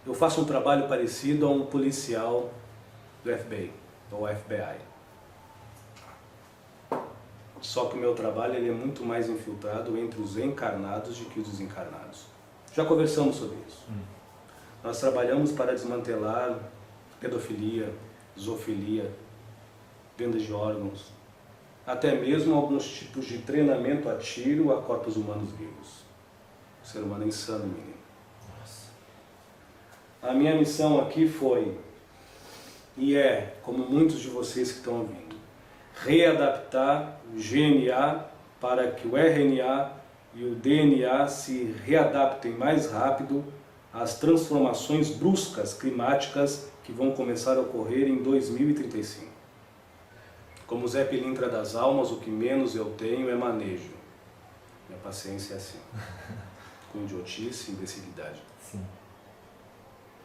Eu faço um trabalho parecido a um policial do FBI, ou FBI. Só que o meu trabalho ele é muito mais infiltrado entre os encarnados do que os desencarnados. Já conversamos sobre isso. Nós trabalhamos para desmantelar pedofilia, zoofilia, venda de órgãos, até mesmo alguns tipos de treinamento a tiro a corpos humanos vivos. O ser humano é insano, menino. A minha missão aqui foi, e é, como muitos de vocês que estão ouvindo, readaptar o GNA para que o RNA e o DNA se readaptem mais rápido às transformações bruscas climáticas que vão começar a ocorrer em 2035. Como Zé Pilintra das Almas, o que menos eu tenho é manejo. Minha paciência é assim, com idiotice e imbecilidade. Sim.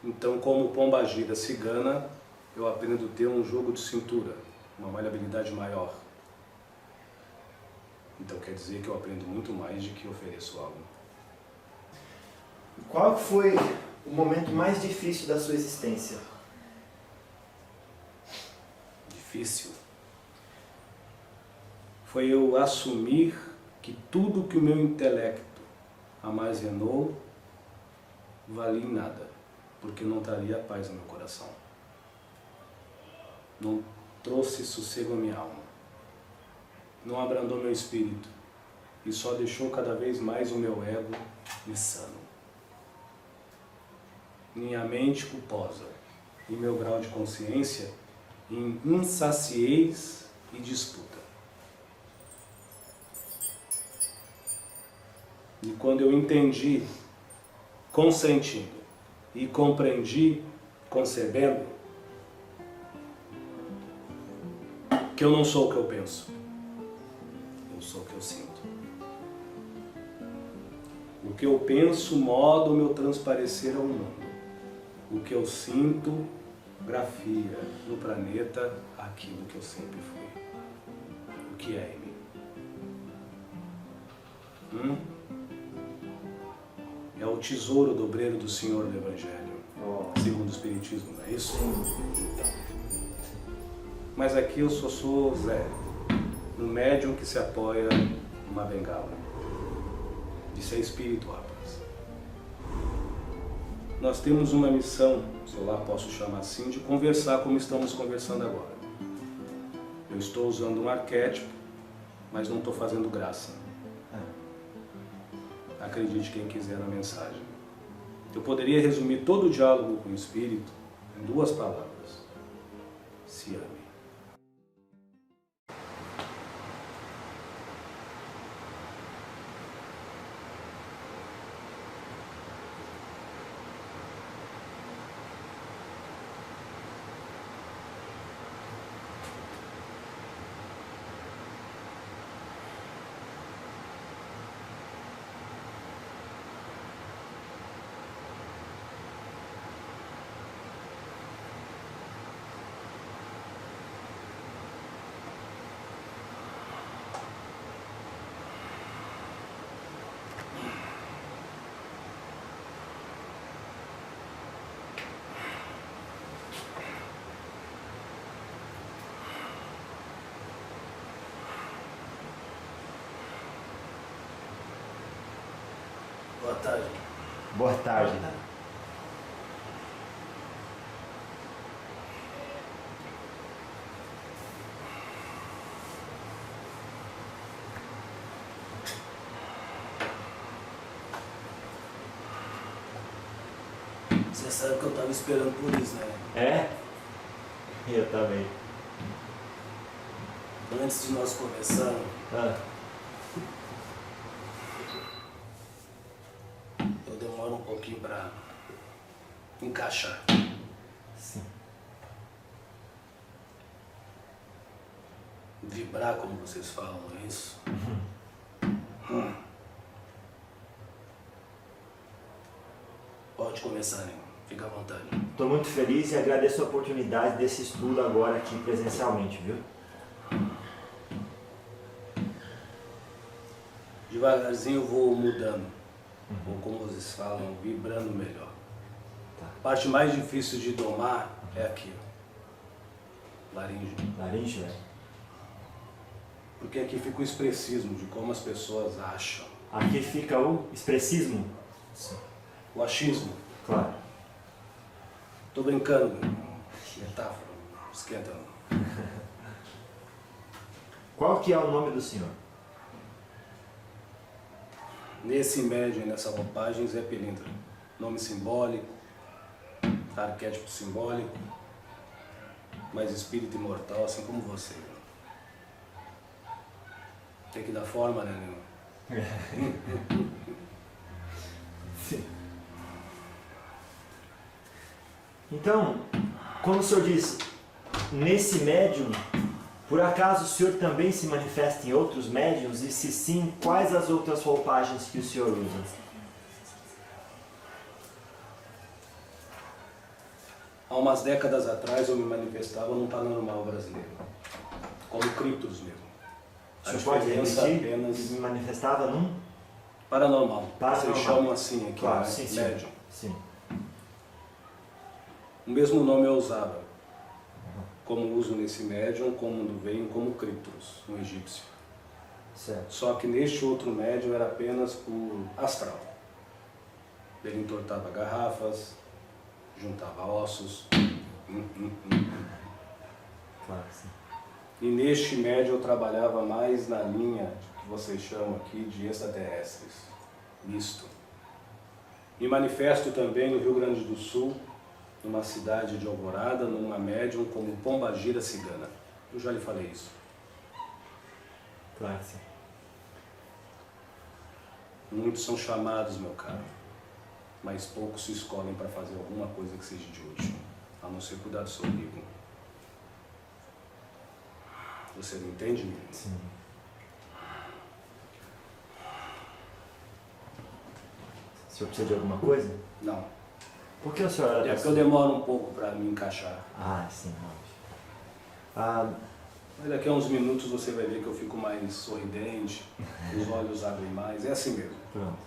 Então, como pombagira cigana, eu aprendo a ter um jogo de cintura, uma maleabilidade maior. Então quer dizer que eu aprendo muito mais de que ofereço algo. Qual foi o momento mais difícil da sua existência? Difícil. Foi eu assumir que tudo que o meu intelecto armazenou valia em nada, porque não traria paz ao meu coração. Não trouxe sossego à minha alma. Não abrandou meu espírito e só deixou cada vez mais o meu ego insano. Minha mente culposa e meu grau de consciência em insaciez e disputa. E quando eu entendi, consentindo, e compreendi, concebendo, que eu não sou o que eu penso, eu sou o que eu sinto. O que eu penso moda o meu transparecer ao mundo. O que eu sinto grafia no planeta aquilo que eu sempre fui. O que é em mim? É o tesouro do obreiro do Senhor do Evangelho, segundo o Espiritismo, não é isso? Então. Mas aqui eu só sou Zé, um médium que se apoia numa bengala. Isso é espírito, rapaz. Nós temos uma missão, se eu lá posso chamar assim, de conversar como estamos conversando agora. Eu estou usando um arquétipo, mas não estou fazendo graça. Acredite quem quiser na mensagem. Eu poderia resumir todo o diálogo com o Espírito em 2 palavras. Se ame. Boa tarde. Boa tarde. Você sabe que eu estava esperando por isso, né? É? Eu também. Antes de nós começarmos, eu demoro um pouquinho para encaixar. Sim. Vibrar, como vocês falam, é isso? Pode começar, né? Fica à vontade. Estou muito feliz e agradeço a oportunidade desse estudo agora aqui presencialmente, viu? Devagarzinho eu vou mudando, ou como vocês falam, vibrando melhor. Tá. parte mais difícil de domar é aqui, ó. Laringe. Laringe, velho. Porque aqui fica o expressismo de como as pessoas acham. Aqui fica o expressismo. O achismo. Claro. Tô brincando. Metáfora. Esquenta. Qual que é o nome do Senhor? Nesse médium e nessa roupagem, Zé Pilintra. Nome simbólico, arquétipo simbólico, mas espírito imortal, assim como você. Tem que dar forma, né, Nil? Sim. Então, quando o Senhor diz, nesse médium, por acaso o Senhor também se manifesta em outros médiums? E se sim, quais as outras roupagens que o Senhor usa? Há umas décadas atrás eu me manifestava num paranormal brasileiro, como criptos mesmo. O senhor pode repetir? Apenas Me manifestava num? paranormal. Paranormal. Vocês chamam assim aqui, Claro, né? sim. Médium. Sim. O mesmo nome eu usava, como uso nesse médium, como veio como criptos, um egípcio. Certo. Só que neste outro médium era apenas por astral. Ele entortava garrafas, juntava ossos. Claro que sim. E neste médium eu trabalhava mais na linha que vocês chamam aqui de extraterrestres, misto. Me manifesto também no Rio Grande do Sul, numa cidade de Alvorada, numa médium como Pombagira Cigana. Eu já lhe falei isso. Claro que sim. Muitos são chamados, meu caro, mas poucos se escolhem para fazer alguma coisa que seja de útil, a não ser cuidar do seu umbigo. Você não entende, menino? Sim. O senhor precisa de alguma coisa? Não. Por que o senhor era É porque eu demoro um pouco para me encaixar. Ah, sim, óbvio. Mas daqui a uns minutos você vai ver que eu fico mais sorridente, os olhos abrem mais, é assim mesmo. Pronto.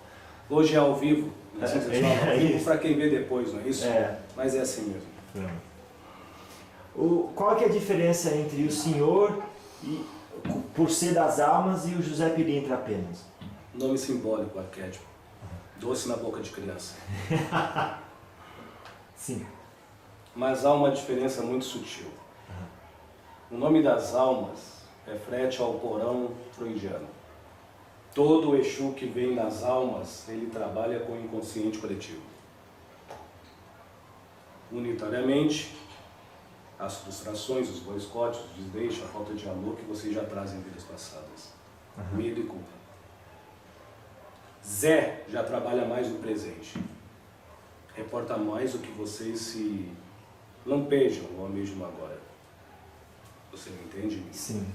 Hoje é ao vivo, né? Assim vocês falam, ao vivo isso. para quem vê depois, não é isso? É. Mas é assim mesmo. Pronto. Qual que é a diferença entre o senhor, por ser das almas, e o José Pilintra apenas? Nome simbólico, arquétipo. Doce na boca de criança. Sim. Mas há uma diferença muito sutil. O nome das almas refere ao porão freudiano. Todo Exu que vem nas almas, ele trabalha com o inconsciente coletivo. Unitariamente, as frustrações, os boicotes, os desdeixos, a falta de amor que vocês já trazem em vidas passadas. Medo e culpa. Zé já trabalha mais no presente. Reporta mais o que vocês se lampejam ou almejam agora. Você me entende? Sim.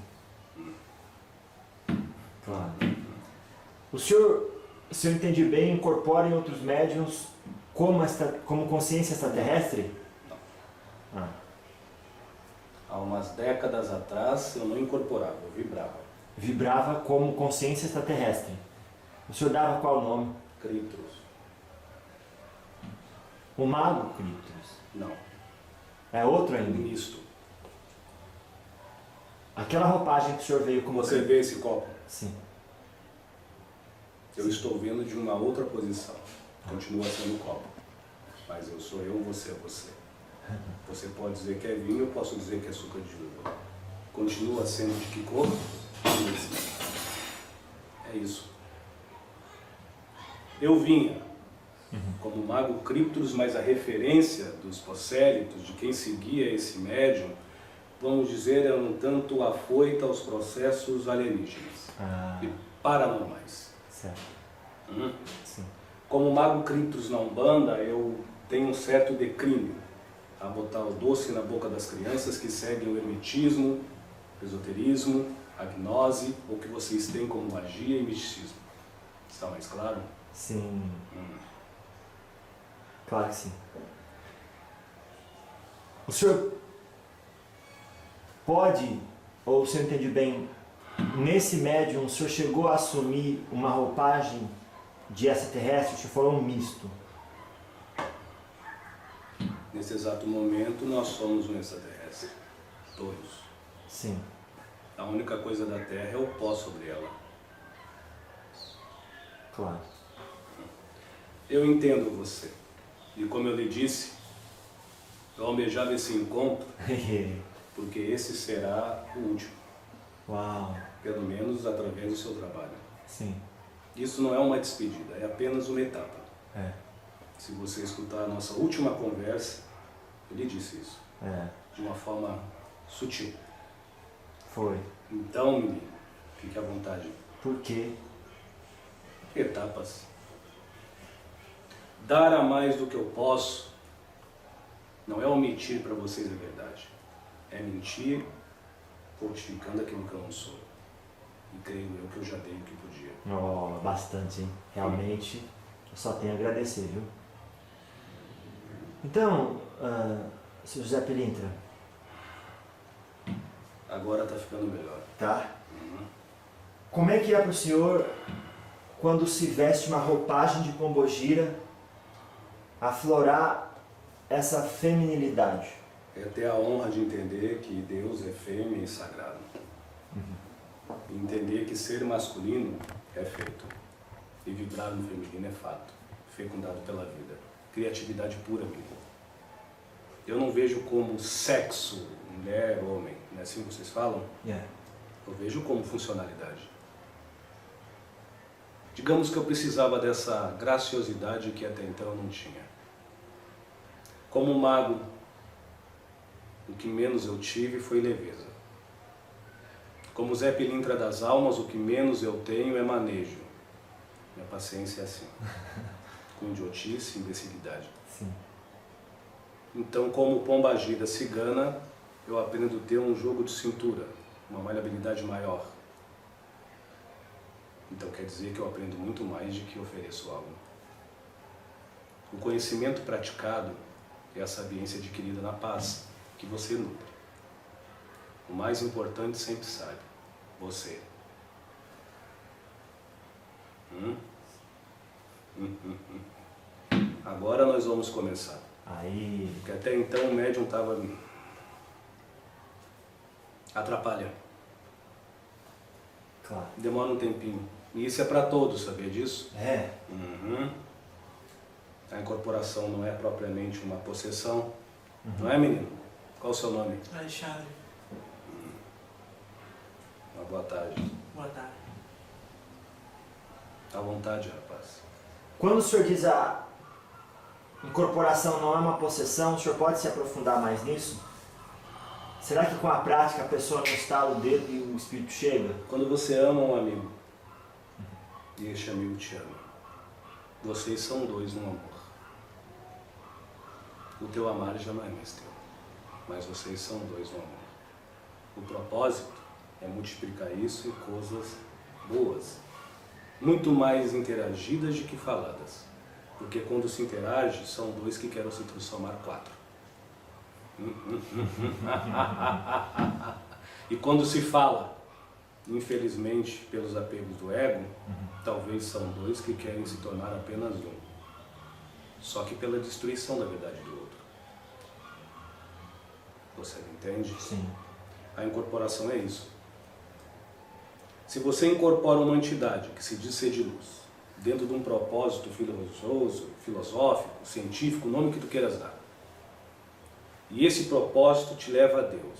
Claro. O senhor entende bem, incorpora em outros médiums como consciência extraterrestre? Não. Há umas décadas atrás eu não incorporava, eu vibrava. Vibrava como consciência extraterrestre. O senhor dava qual nome? Criptos. O mago Criptos. Não. É outro ainda? Misto. Aquela roupagem que o senhor veio como... Você vê esse copo? Sim. Eu estou vendo de uma outra posição. Continua sendo copo. Mas eu sou eu, você é você. Você pode dizer que é vinho, eu posso dizer que é açúcar de uva. Continua sendo de que cor? É isso. Eu vinha como mago Criptos, mas a referência dos possélitos, de quem seguia esse médium, vamos dizer, era um tanto afoita aos processos alienígenas e paranormais. Certo. Sim. Como mago Criptos na Umbanda, eu tenho um certo declínio a botar o doce na boca das crianças que seguem o hermetismo, esoterismo, a gnose, ou que vocês têm como magia e misticismo. Está mais claro? Sim. Claro que sim. O senhor pode, ou o senhor entende bem, nesse médium o senhor chegou a assumir uma roupagem de extraterrestre? O senhor falou um misto. Nesse exato momento, nós somos um extraterrestre. Todos. Sim. A única coisa da Terra é o pó sobre ela. Claro. Eu entendo você. E como eu lhe disse, eu almejava esse encontro porque esse será o último. Uau. Pelo menos através do seu trabalho. Sim. Isso não é uma despedida, é apenas uma etapa. É. Se você escutar a nossa última conversa, eu lhe disse isso. É. De uma forma sutil. Foi. Então, menino, fique à vontade. Por quê? Etapas. Dar a mais do que eu posso não é omitir para vocês a verdade. É mentir, fortificando aquilo que eu não sou. E creio eu que eu já dei o que podia. Oh, bastante, hein? Realmente, eu só tenho a agradecer, viu? Então, Sr. José Pilintra. Agora está ficando melhor. Tá? Como é que é para o senhor quando se veste uma roupagem de pombogira aflorar essa feminilidade? É ter a honra de entender que Deus é fêmea e sagrado. E entender que ser masculino é feito. E vibrar no feminino é fato. Fecundado pela vida. Criatividade pura, menino. Eu não vejo como sexo, mulher, homem. Não é assim que vocês falam? Yeah. Eu vejo como funcionalidade. Digamos que eu precisava dessa graciosidade que até então eu não tinha. Como mago, o que menos eu tive foi leveza. Como Zé Pilintra das almas, o que menos eu tenho é manejo. Minha paciência é assim. Com idiotice e imbecilidade. Sim. Então, como pombagira cigana, eu aprendo a ter um jogo de cintura, uma maleabilidade maior. Então quer dizer que eu aprendo muito mais de que ofereço algo. O conhecimento praticado é a sabiência adquirida na paz que você nutre. O mais importante sempre sabe, você. Agora nós vamos começar. Aí. Porque até então o médium estava atrapalhando. Claro. Demora um tempinho. E isso é para todos, sabia disso? É. A incorporação não é propriamente uma possessão. Não é, menino? Qual o seu nome? Alexandre, Uma boa tarde. boa tarde. À vontade, rapaz. Quando o senhor diz a incorporação não é uma possessão, o senhor pode se aprofundar mais nisso? Será que com a prática a pessoa não estala o dedo e o espírito chega? Quando você ama um amigo, e este amigo te ama, vocês são dois no amor. O teu amar já não é mais teu, mas vocês são dois no amor. O propósito é multiplicar isso em coisas boas, muito mais interagidas do que faladas. Porque quando se interage, são dois que querem se transformar quatro. E quando se fala, infelizmente, pelos apegos do ego, talvez são dois que querem se tornar apenas um. Só que pela destruição da verdade do outro. Você me entende? Sim. A incorporação é isso. Se você incorpora uma entidade que se diz ser de luz, dentro de um propósito religioso, filosófico, científico, o nome que tu queiras dar, e esse propósito te leva a Deus,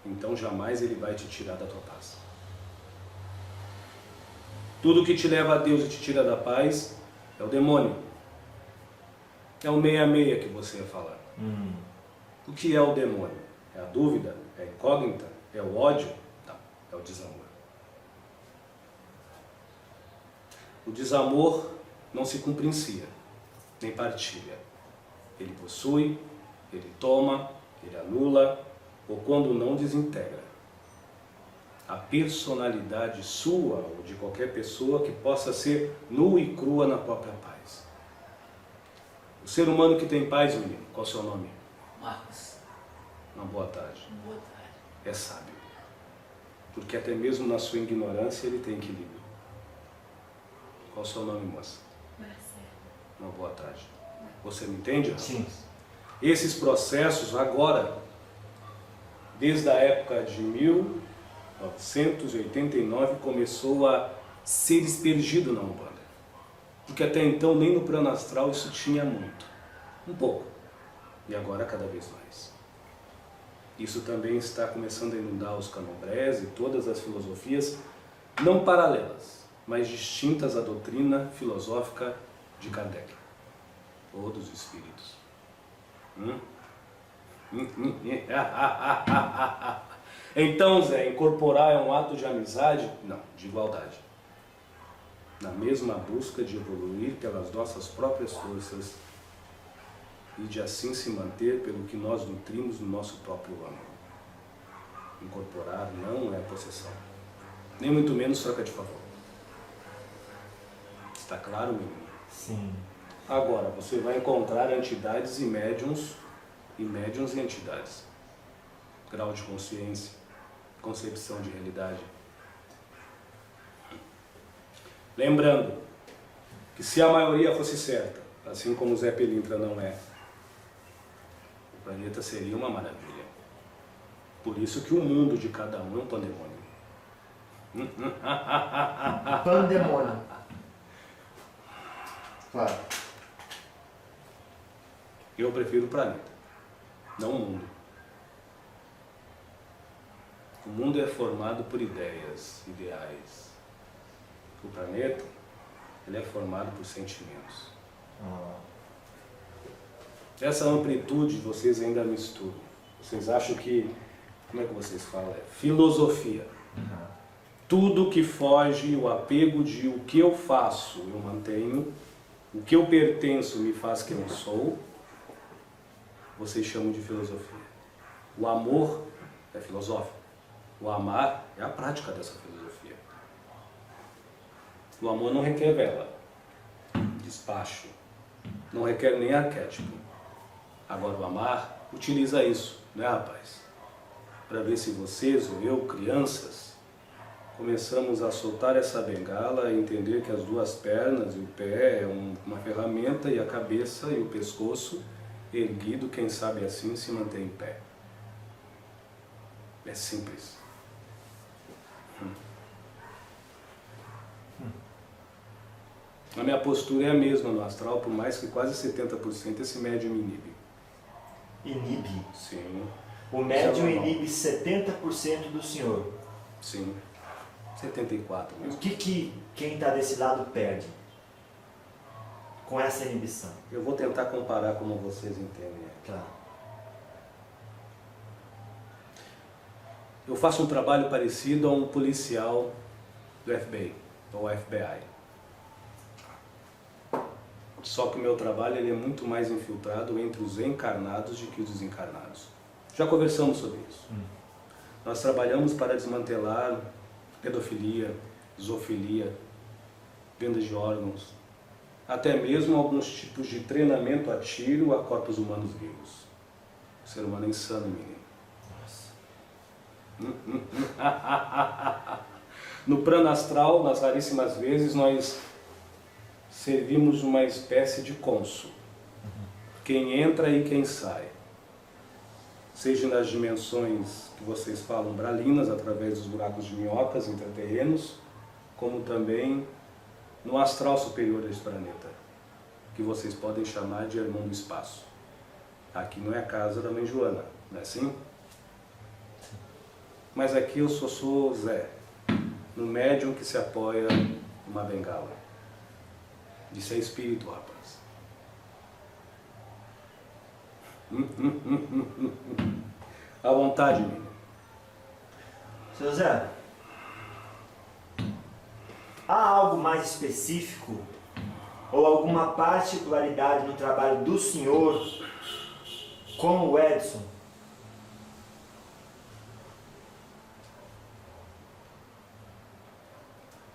então jamais ele vai te tirar da tua paz. Tudo que te leva a Deus e te tira da paz é o demônio. É o meia-meia que você ia falar. O que é o demônio? É a dúvida? É a incógnita? É o ódio? Não, é o desamor. O desamor não se comprencia, nem partilha. Ele possui, ele toma, ele anula, ou quando não, desintegra. A personalidade sua ou de qualquer pessoa que possa ser nua e crua na própria paz. O ser humano que tem paz, menino, qual é o seu nome? Marcos, Uma boa tarde. boa tarde. É sábio. Porque até mesmo na sua ignorância ele tem equilíbrio. Qual é o seu nome, moça? Marcelo. Uma boa tarde. Você me entende, rapaz? Sim. Esses processos agora, desde a época de 1989, começou a ser expergido na Umbanda. Porque até então nem no plano astral isso tinha muito. Um pouco. E agora cada vez mais. Isso também está começando a inundar os candomblés e todas as filosofias, não paralelas, mas distintas à doutrina filosófica de Kardec, ou dos espíritos. Então, Zé, incorporar é um ato de amizade? Não, de igualdade. Na mesma busca de evoluir pelas nossas próprias forças e de assim se manter pelo que nós nutrimos no nosso próprio âmago. Incorporar não é possessão, nem muito menos troca de favor. Está claro, menino? Sim. Agora, você vai encontrar entidades e médiums e entidades. Grau de consciência, concepção de realidade. Lembrando que se a maioria fosse certa, assim como o Zé Pelintra não é, o planeta seria uma maravilha. Por isso que o mundo de cada um é um pandemônio. Pandemônio. Claro. Eu prefiro o planeta, não o mundo. O mundo é formado por ideias, ideais. O planeta, ele é formado por sentimentos. Essa amplitude vocês ainda misturam. Vocês acham que, como é que vocês falam? É filosofia. Tudo que foge o apego de o que eu faço, eu mantenho. O que eu pertenço me faz quem eu sou. Vocês chamam de filosofia. O amor é filosófico. O amar é a prática dessa filosofia. O amor não requer vela, despacho, não requer nem arquétipo. Agora o amar utiliza isso, né, rapaz? Para ver se vocês ou eu, crianças, começamos a soltar essa bengala e entender que as duas pernas e o pé é uma ferramenta e a cabeça e o pescoço erguido, quem sabe assim, se mantém em pé. É simples. A minha postura é a mesma no astral, por mais que quase 70% esse médium inibe. Inibe? Sim. O médium inibe 70% do senhor. Sim. 74 E mesmo. o que quem está desse lado perde com essa inibição? Eu vou tentar comparar como vocês entendem. Tá. Eu faço um trabalho parecido a um policial do FBI, ou FBI. Só que o meu trabalho ele é muito mais infiltrado entre os encarnados do que os desencarnados. Já conversamos sobre isso. Nós trabalhamos para desmantelar pedofilia, zoofilia, venda de órgãos, até mesmo alguns tipos de treinamento a tiro a corpos humanos vivos. O ser humano é insano, menino. No plano astral, nas raríssimas vezes, nós servimos uma espécie de cônsul. Quem entra e quem sai. Seja nas dimensões que vocês falam umbralinas, através dos buracos de minhocas intraterrenos, como também no astral superior deste planeta, que vocês podem chamar de irmão do espaço. Aqui não é a casa da mãe Joana, não é assim? Mas aqui eu sou Zé, no médium que se apoia numa bengala. Isso é espírito, rapaz. À vontade, menino. Seu Zé, há algo mais específico ou alguma particularidade no trabalho do senhor com o Edson?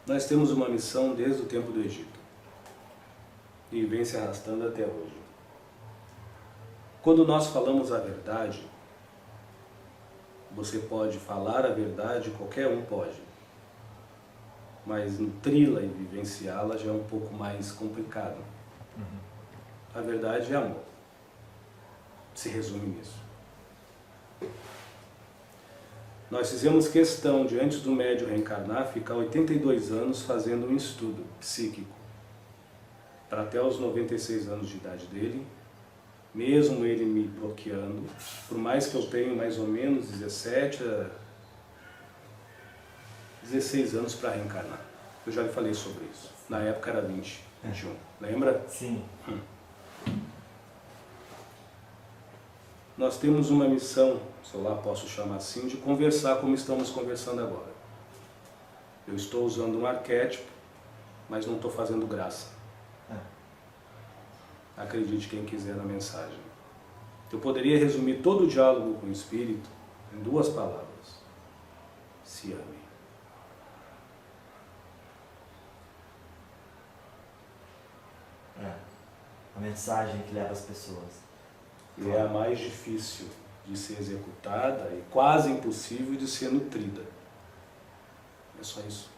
Nós temos uma missão desde o tempo do Egito e vem se arrastando até hoje. Quando nós falamos a verdade, você pode falar a verdade, qualquer um pode, mas nutri-la e vivenciá-la já é um pouco mais complicado. A verdade é amor. se resume nisso. Nós fizemos questão de, antes do médium reencarnar, ficar 82 anos fazendo um estudo psíquico, para até os 96 anos de idade dele, mesmo ele me bloqueando, por mais que eu tenha mais ou menos 17 a 16 anos para reencarnar. Eu já lhe falei sobre isso. Na época era 20, 21. Lembra? Sim. Nós temos uma missão, se eu lá posso chamar assim, de conversar como estamos conversando agora. Eu estou usando um arquétipo, mas não estou fazendo graça. Acredite quem quiser na mensagem. Eu poderia resumir todo o diálogo com o Espírito em 2 palavras. Se ame. A mensagem que leva as pessoas. E é a mais difícil de ser executada e quase impossível de ser nutrida. É só isso.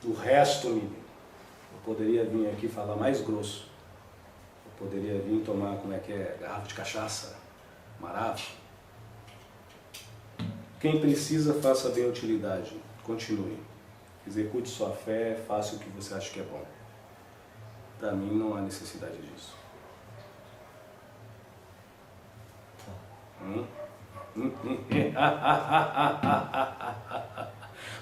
O resto, menino, eu poderia vir aqui falar mais grosso. Eu poderia vir tomar, garrafa de cachaça, marafa. Quem precisa, faça bem a utilidade. Continue. Execute sua fé, faça o que você acha que é bom. Para mim não há necessidade disso.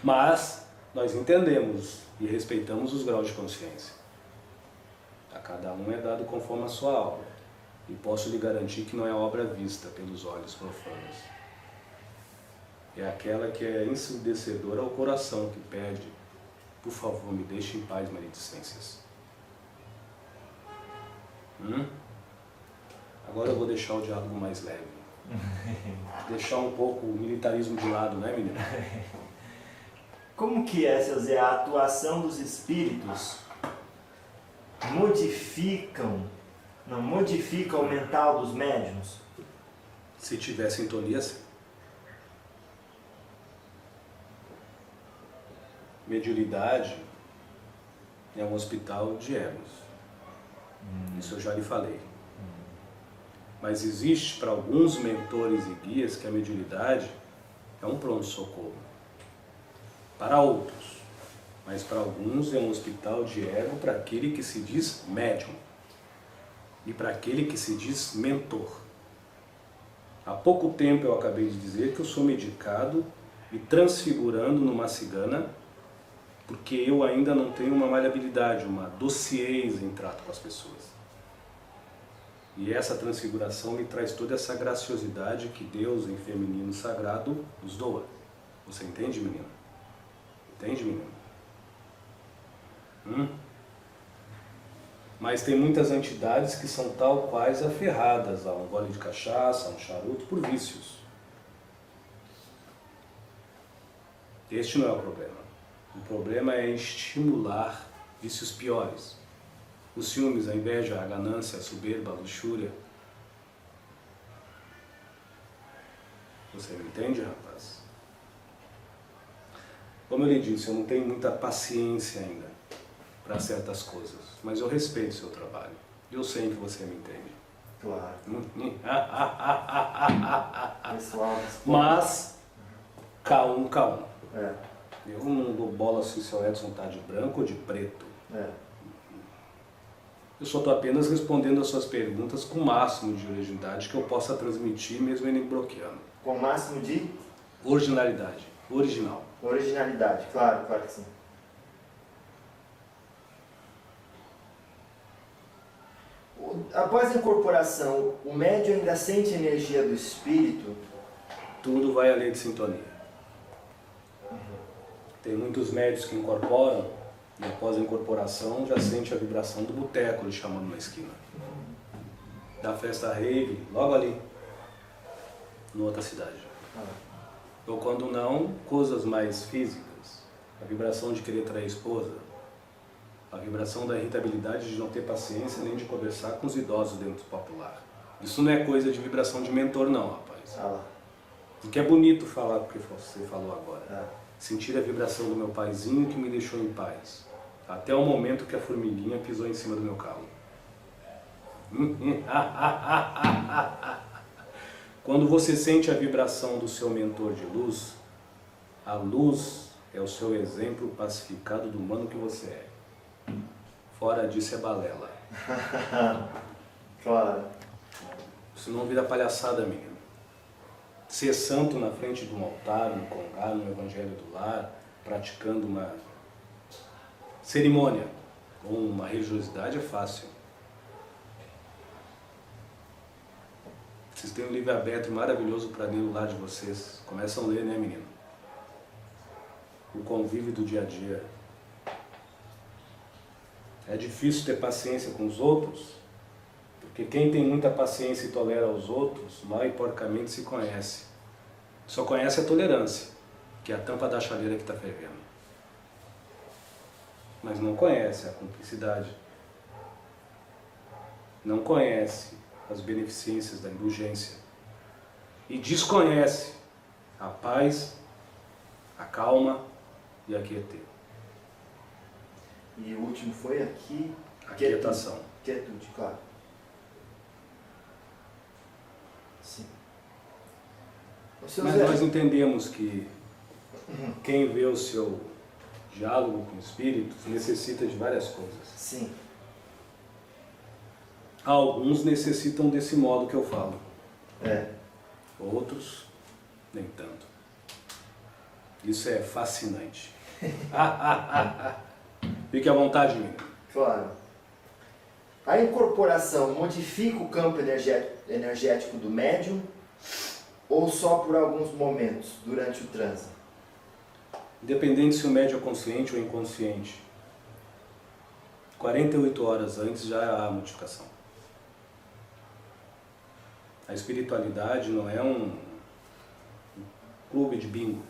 Mas nós entendemos e respeitamos os graus de consciência. A cada um é dado conforme a sua obra. E posso lhe garantir que não é obra vista pelos olhos profanos. É aquela que é ensurdecedora ao coração, que pede: por favor, me deixe em paz, maledicências. Agora eu vou deixar o diálogo mais leve. Deixar um pouco o militarismo de lado, né, menino? Como que é, seu Zé, a atuação dos espíritos modifica o mental dos médiuns? Se tiver sintonia, sim. Mediunidade é um hospital de egos. Isso eu já lhe falei. Mas existe para alguns mentores e guias que a mediunidade é um pronto-socorro. Para outros. Mas para alguns é um hospital de ego para aquele que se diz médium. E para aquele que se diz mentor. Há pouco tempo eu acabei de dizer que eu sou medicado me transfigurando numa cigana, porque eu ainda não tenho uma maleabilidade, uma dociez em trato com as pessoas. E essa transfiguração me traz toda essa graciosidade que Deus, em feminino sagrado, nos doa. Você entende, menina? Entende, menina? Mas tem muitas entidades que são tal quais aferradas a um gole de cachaça, a um charuto, por vícios. Este não é o problema. O problema é estimular vícios piores. Os ciúmes, a inveja, a ganância, a soberba, a luxúria. Você me entende, rapaz? Como eu lhe disse, eu não tenho muita paciência ainda para certas coisas, mas eu respeito o seu trabalho. Eu sei que você me entende. Claro. Pessoal, mas, K1, K1. É. Eu não dou bola se o seu Edson está de branco ou de preto. Eu só estou apenas respondendo as suas perguntas com o máximo de originalidade que eu possa transmitir, mesmo ele me bloqueando. Com o máximo de? Originalidade. Original. Originalidade, claro, claro que sim. Após a incorporação, o médium ainda sente a energia do espírito? Tudo vai à lei de sintonia. Tem muitos médios que incorporam e após a incorporação já sente a vibração do boteco lhe chamando na esquina. Da festa rave, logo ali, em outra cidade. Ou quando não, coisas mais físicas. A vibração de querer trair a esposa. A vibração da irritabilidade de não ter paciência nem de conversar com os idosos dentro do popular. Isso não é coisa de vibração de mentor não, rapaz. Porque é bonito falar o que você falou agora. Sentir a vibração do meu paizinho que me deixou em paz. Até o momento que a formiguinha pisou em cima do meu calo. Quando você sente a vibração do seu mentor de luz, a luz é o seu exemplo pacificado do humano que você é. Fora disso é balela. Claro. Senão vira palhaçada, menino. Ser santo na frente de um altar, no congá, no evangelho do lar, praticando uma cerimônia ou uma religiosidade é fácil. Vocês têm um livro-aberto maravilhoso para ler o lar de vocês. Começam a ler, né, menino? O convívio do dia a dia. É difícil ter paciência com os outros, porque quem tem muita paciência e tolera os outros, mal e porcamente se conhece. Só conhece a tolerância, que é a tampa da chaleira que está fervendo. Mas não conhece a cumplicidade. Não conhece as beneficências da indulgência. E desconhece a paz, a calma e a quietude. E o último foi aqui... A quietação. Quietude, claro. Sim. Mas nós entendemos que quem vê o seu diálogo com espíritos necessita de várias coisas. Sim. Alguns necessitam desse modo que eu falo. É. Outros, nem tanto. Isso é fascinante. Fique à vontade, menino. Claro. A incorporação modifica o campo energético do médium ou só por alguns momentos durante o transe? Independente se o médium é consciente ou inconsciente, 48 horas antes já há modificação. A espiritualidade não é um clube de bingo,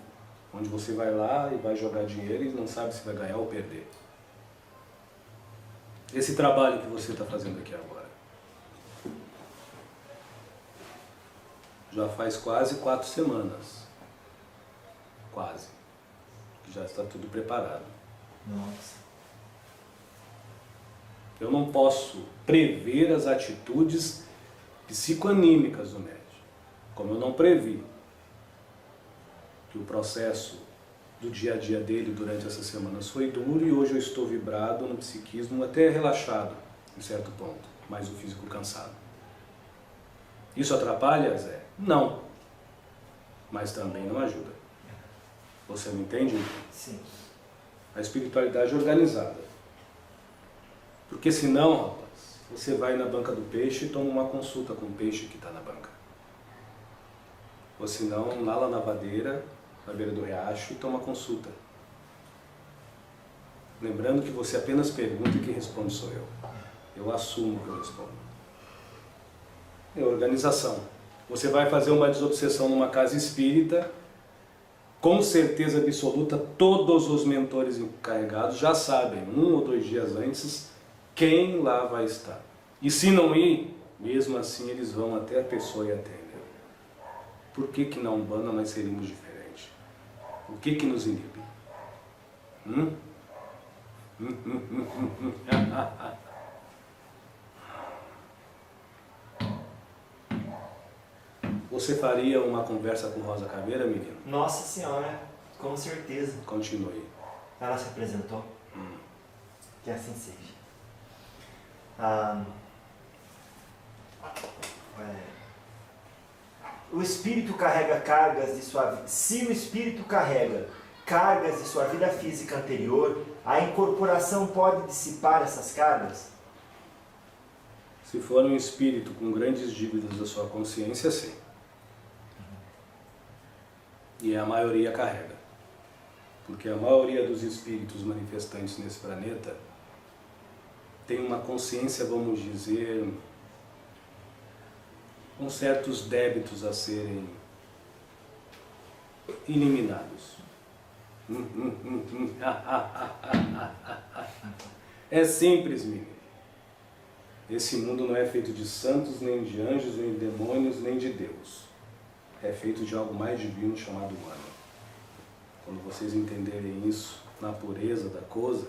onde você vai lá e vai jogar dinheiro e não sabe se vai ganhar ou perder. Esse trabalho que você está fazendo aqui agora, já faz quase 4 semanas, quase, que já está tudo preparado. Nossa. Eu não posso prever as atitudes psicoanímicas do médium, como eu não previ que o processo do dia a dia dele durante essas semanas foi duro e hoje eu estou vibrado no psiquismo até relaxado, em certo ponto, mas o físico cansado. Isso atrapalha, Zé? Não. Mas também não ajuda. Você me entende? Sim. A espiritualidade é organizada. Porque senão, rapaz, você vai na banca do peixe e toma uma consulta com o peixe que está na banca. Ou senão, lá na lavadeira, na beira do riacho, e toma consulta. Lembrando que você apenas pergunta e quem responde sou eu. Eu assumo que eu respondo. É organização. Você vai fazer uma desobsessão numa casa espírita, com certeza absoluta, todos os mentores encarregados já sabem, 1 ou 2 dias antes, quem lá vai estar. E se não ir, mesmo assim eles vão até a pessoa e atendem. Por que na Umbanda nós seríamos diferentes? O que nos inibe? Você faria uma conversa com Rosa Caveira, menino? Nossa Senhora, com certeza. Continue. Ela se apresentou? Que assim seja. O espírito carrega cargas de sua vida. Se o espírito carrega cargas de sua vida física anterior, a incorporação pode dissipar essas cargas? Se for um espírito com grandes dívidas da sua consciência, sim. E a maioria carrega. Porque a maioria dos espíritos manifestantes nesse planeta tem uma consciência, vamos dizer, com certos débitos a serem eliminados. É simples, menino. Esse mundo não é feito de santos, nem de anjos, nem de demônios, nem de Deus. É feito de algo mais divino chamado humano. Quando vocês entenderem isso na pureza da coisa,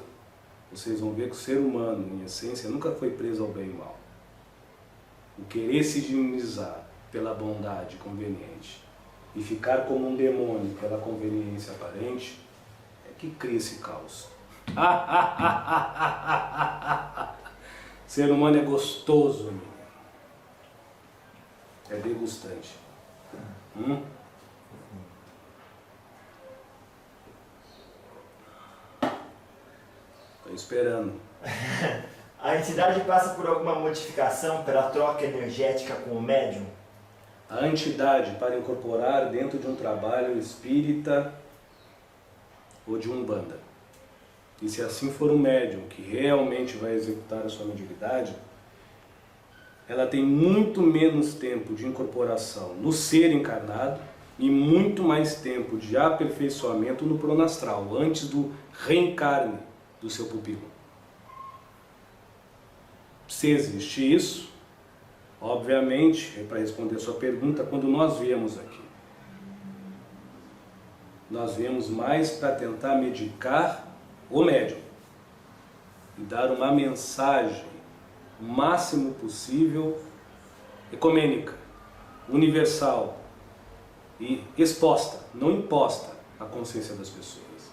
vocês vão ver que o ser humano, em essência, nunca foi preso ao bem e mal. O querer se divinizar pela bondade conveniente e ficar como um demônio pela conveniência aparente, é que cria esse caos. Ser humano é gostoso, menino. É degustante. Estou esperando. A entidade passa por alguma modificação pela troca energética com o médium? A entidade para incorporar dentro de um trabalho espírita ou de umbanda. E se assim for um médium que realmente vai executar a sua mediunidade, ela tem muito menos tempo de incorporação no ser encarnado e muito mais tempo de aperfeiçoamento no plano astral, antes do reencarne do seu pupilo. Se existe isso, obviamente, é para responder a sua pergunta, quando nós viemos aqui, nós viemos mais para tentar medicar o médium e dar uma mensagem o máximo possível ecumênica, universal e exposta, não imposta à consciência das pessoas.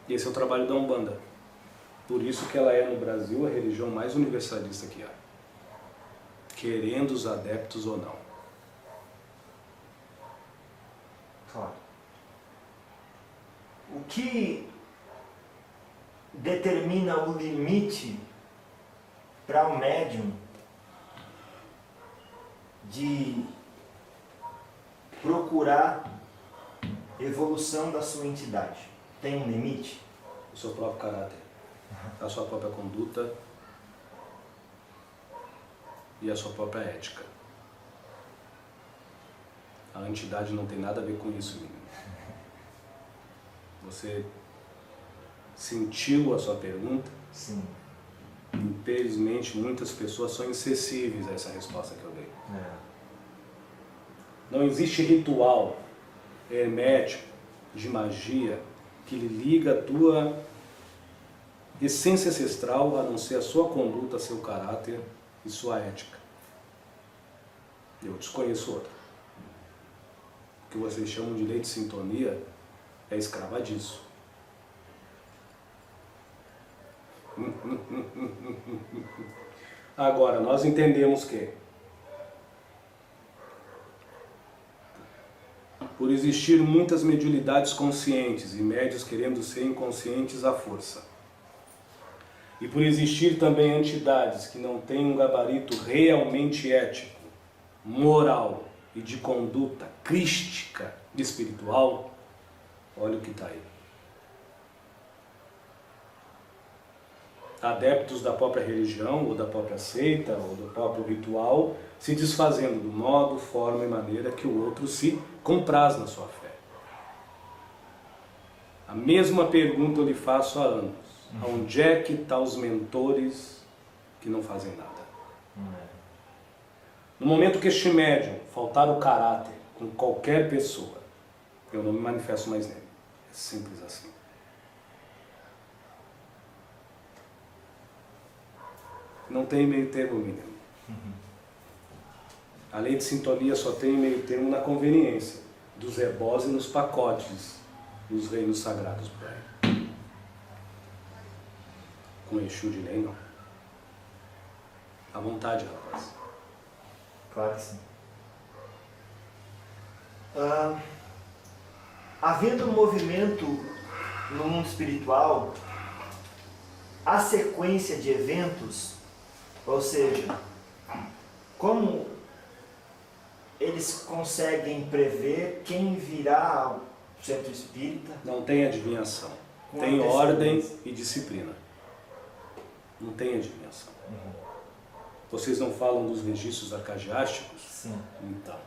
Esse é o trabalho da Umbanda. Por isso que ela é no Brasil a religião mais universalista que há, querendo os adeptos ou não. Claro. O que determina o limite para o médium de procurar evolução da sua entidade? Tem um limite? O seu próprio caráter, a sua própria conduta e a sua própria ética. A entidade não tem nada a ver com isso, menino. Você sentiu a sua pergunta? Sim. Infelizmente, muitas pessoas são insensíveis a essa resposta que eu dei. Não existe ritual hermético de magia que lhe liga a tua essência ancestral, a não ser a sua conduta, seu caráter e sua ética. Eu desconheço outra. O que vocês chamam de lei de sintonia é escrava disso. Agora, nós entendemos que, por existir muitas mediunidades conscientes e médios querendo ser inconscientes à força, e por existir também entidades que não têm um gabarito realmente ético, moral e de conduta crística e espiritual, olha o que está aí. Adeptos da própria religião, ou da própria seita, ou do próprio ritual, se desfazendo do modo, forma e maneira que o outro se compraz na sua fé. A mesma pergunta eu lhe faço há anos. Onde é que estão os mentores que não fazem nada? No momento que este médium faltar o caráter com qualquer pessoa, eu não me manifesto mais nele. É simples assim. Não tem meio termo, menino. A lei de sintonia só tem meio termo na conveniência dos ebós e nos pacotes dos reinos sagrados por aí. Com Exu de lei, não. À vontade, rapaz. Claro que sim. Havendo um movimento no mundo espiritual, a sequência de eventos, ou seja, como eles conseguem prever quem virá ao centro espírita? Não tem adivinhação. Tem ordem e disciplina. Não tem adivinhação. Vocês não falam dos registros arcagiásticos? Sim. Então,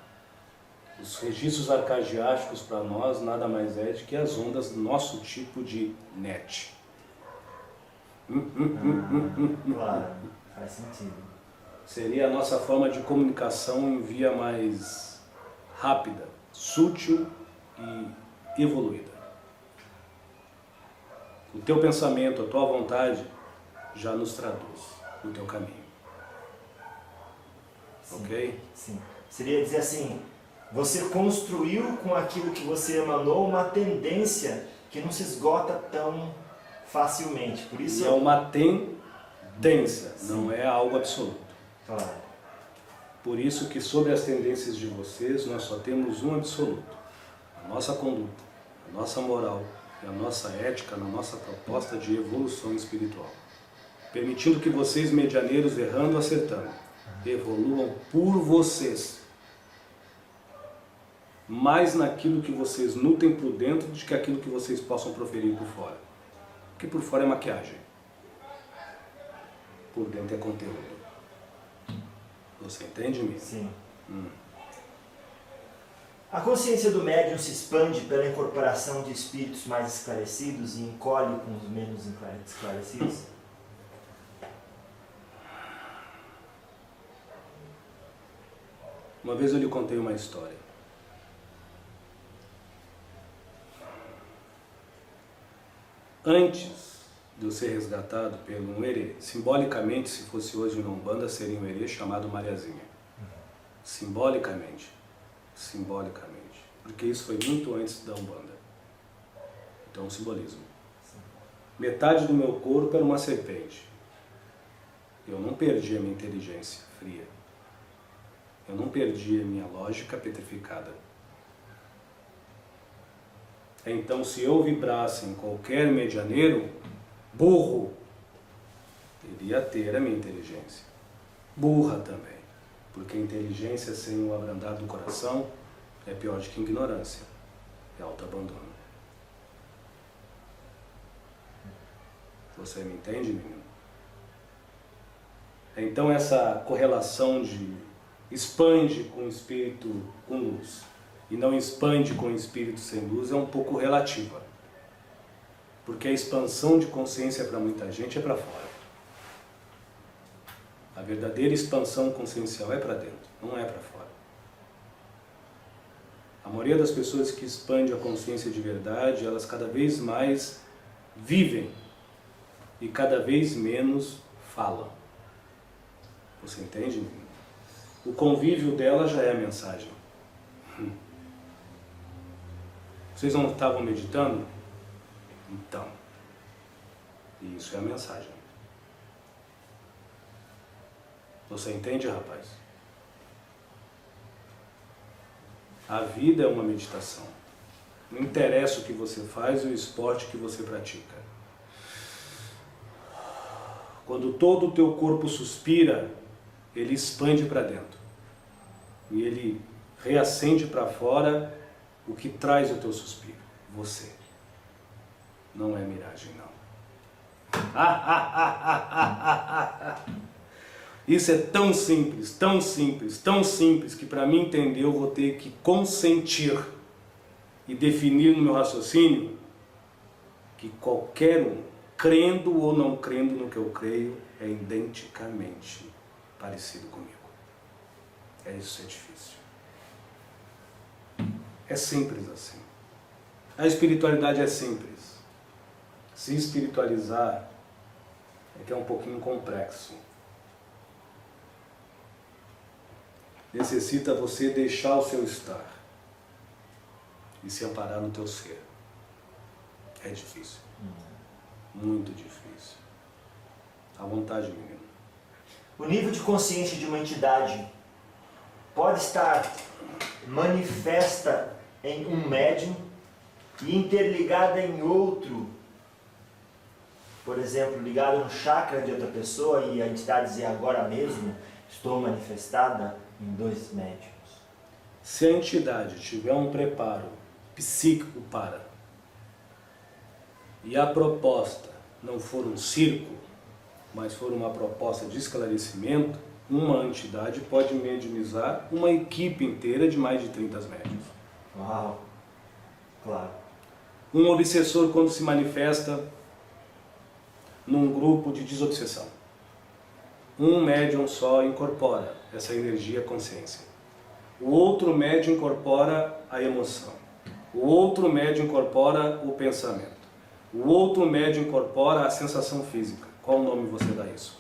os registros arcagiásticos para nós nada mais é do que as ondas do nosso tipo de net. Claro, faz sentido. Seria a nossa forma de comunicação em via mais rápida, sutil e evoluída. O teu pensamento, a tua vontade já nos traduz o teu caminho. ok? Sim. Seria dizer assim, você construiu com aquilo que você emanou uma tendência que não se esgota tão facilmente. Por isso é uma tendência, não é algo absoluto. Claro. Por isso que sobre as tendências de vocês, nós só temos um absoluto. A nossa conduta, a nossa moral e a nossa ética na nossa proposta de evolução espiritual. Permitindo que vocês, medianeiros, errando, acertando, evoluam por vocês. Mais naquilo que vocês nutrem por dentro do que aquilo que vocês possam proferir por fora. Porque por fora é maquiagem. Por dentro é conteúdo. Você entende, Miriam? Sim. A consciência do médium se expande pela incorporação de espíritos mais esclarecidos e encolhe com os menos esclarecidos? Uma vez eu lhe contei uma história. Antes de eu ser resgatado pelo um herê, simbolicamente, se fosse hoje na Umbanda, seria um herê chamado Mariazinha. Simbolicamente. Porque isso foi muito antes da Umbanda. Então, um simbolismo. Metade do meu corpo era uma serpente. Eu não perdi a minha inteligência fria. Eu não perdi a minha lógica petrificada. Então, se eu vibrasse em qualquer medianeiro, burro, iria ter a minha inteligência. Burra também, porque inteligência sem o abrandar do coração é pior do que ignorância, é autoabandono. Você me entende, menino? Então essa correlação de expande com o espírito com luz e não expande com o espírito sem luz é um pouco relativa. Porque a expansão de consciência para muita gente é para fora. A verdadeira expansão consciencial é para dentro, não é para fora. A maioria das pessoas que expande a consciência de verdade, elas cada vez mais vivem e cada vez menos falam. Você entende? O convívio dela já é a mensagem. Vocês não estavam meditando? Então, isso é a mensagem. Você entende, rapaz? A vida é uma meditação. Não interessa o que você faz e o esporte que você pratica. Quando todo o teu corpo suspira, ele expande para dentro. E ele reacende para fora o que traz o teu suspiro. Você. Não é miragem, não. Isso é tão simples, tão simples, tão simples, que para mim entender eu vou ter que consentir e definir no meu raciocínio que qualquer um, crendo ou não crendo no que eu creio, é identicamente parecido comigo. Isso é difícil. É simples assim. A espiritualidade é simples. Se espiritualizar é que é um pouquinho complexo. Necessita você deixar o seu estar e se amparar no teu ser. É difícil. Muito difícil. À vontade, menino. O nível de consciência de uma entidade pode estar manifesta em um médium e interligada em outro, por exemplo, ligada no chakra de outra pessoa, e a entidade dizer agora mesmo estou manifestada em dois médiums. Se a entidade tiver um preparo psíquico para, e a proposta não for um circo, mas for uma proposta de esclarecimento, uma entidade pode mediunizar uma equipe inteira de mais de 30 médiuns. Uau! Claro. Um obsessor, quando se manifesta num grupo de desobsessão, um médium só incorpora essa energia consciência. O outro médium incorpora a emoção. O outro médium incorpora o pensamento. O outro médium incorpora a sensação física. Qual nome você dá isso?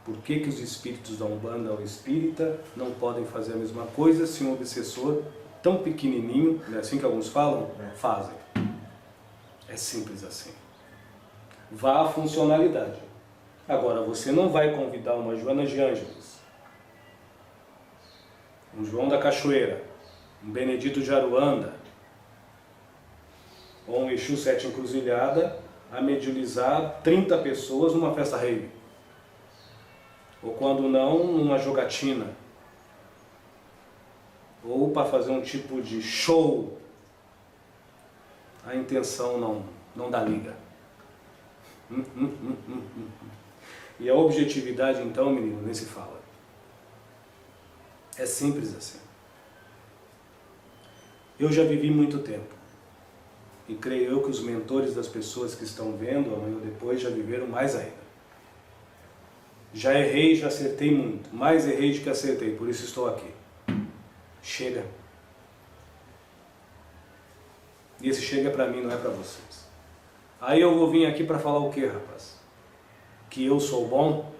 Por que que os espíritos da Umbanda ou espírita não podem fazer a mesma coisa se um obsessor tão pequenininho, não é assim que alguns falam? Fazem. É simples assim. Vá à funcionalidade. Agora, você não vai convidar uma Joana de Ângeles, um João da Cachoeira, um Benedito de Aruanda, ou um Exu Sete Encruzilhada a mediunizar 30 pessoas numa festa rave. Ou quando não, numa jogatina. Ou para fazer um tipo de show. A intenção não dá liga. E a objetividade, então, menino, nem se fala. É simples assim. Eu já vivi muito tempo. E creio eu que os mentores das pessoas que estão vendo, amanhã ou depois, já viveram mais ainda. Já errei, já acertei muito. Mais errei do que acertei, por isso estou aqui. Chega. E esse chega é para mim, não é para vocês. Aí eu vou vir aqui para falar o quê, rapaz? Que eu sou bom?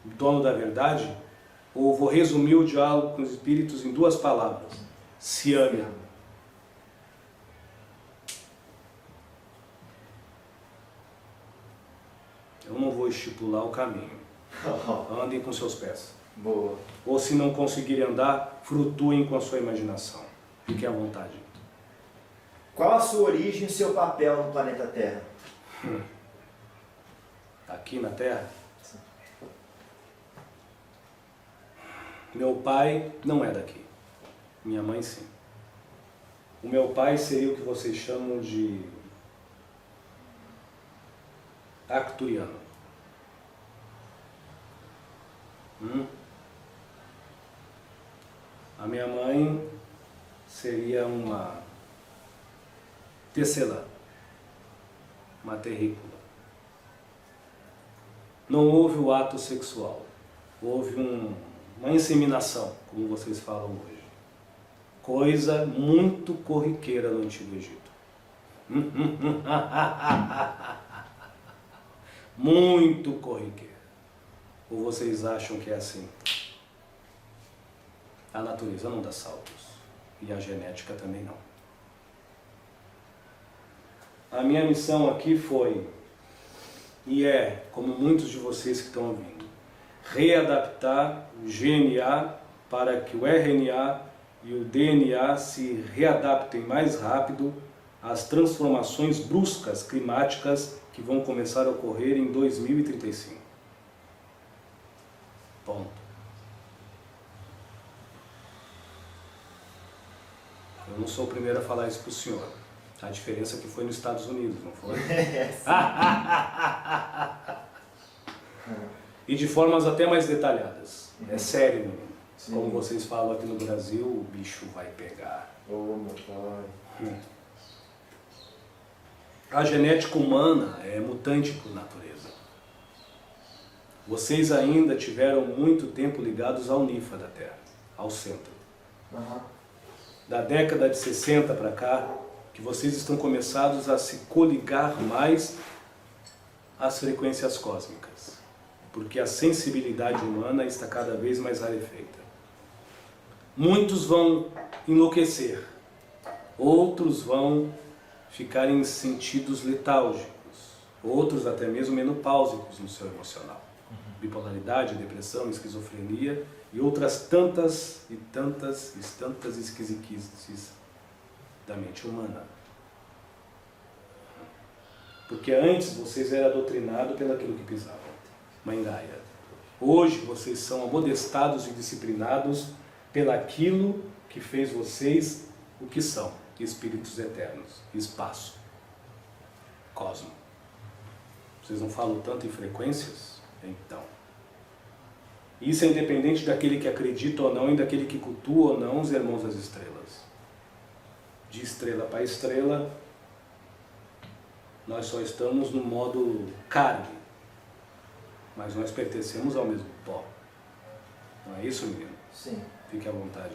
Dono da verdade? Ou vou resumir o diálogo com os espíritos em 2 palavras? Se ame. Eu não vou estipular o caminho. Andem com seus pés. Boa. Ou se não conseguirem andar, flutuem com a sua imaginação. Fiquem à vontade. Qual a sua origem e seu papel no planeta Terra? Aqui na Terra? Sim. Meu pai não é daqui. Minha mãe sim. O meu pai seria o que vocês chamam de arcturiano. A minha mãe seria uma tecelã, uma terrícola. Não houve o ato sexual, houve uma inseminação, como vocês falam hoje. Coisa muito corriqueira no Antigo Egito. Muito corriqueira. Ou vocês acham que é assim? A natureza não dá saltos. E a genética também não. A minha missão aqui foi, e é, como muitos de vocês que estão ouvindo, readaptar o GNA para que o RNA e o DNA se readaptem mais rápido às transformações bruscas climáticas que vão começar a ocorrer em 2035. Ponto. Eu não sou o primeiro a falar isso para o senhor. A diferença é que foi nos Estados Unidos, não foi? E de formas até mais detalhadas. É sério, menino. Como vocês falam aqui no Brasil, o bicho vai pegar. Oh, meu pai. A genética humana é mutante por natureza. Vocês ainda tiveram muito tempo ligados ao NIFA da Terra, ao centro. Da década de 60 para cá, que vocês estão começados a se coligar mais às frequências cósmicas, porque a sensibilidade humana está cada vez mais rarefeita. Muitos vão enlouquecer, outros vão ficar em sentidos letálgicos, outros até mesmo menopáusicos no seu emocional. Bipolaridade, depressão, esquizofrenia e outras tantas esquisiquices da mente humana. Porque antes vocês eram doutrinados pelaquilo que pisavam. Mangaia. Hoje vocês são amodestados e disciplinados pelaquilo que fez vocês o que são. Espíritos eternos. Espaço. Cosmo. Vocês não falam tanto em frequências? Então. Isso é independente daquele que acredita ou não e daquele que cultua ou não os irmãos das estrelas. De estrela para estrela, nós só estamos no modo carne, mas nós pertencemos ao mesmo pó. Não é isso, menino? Sim. Fique à vontade.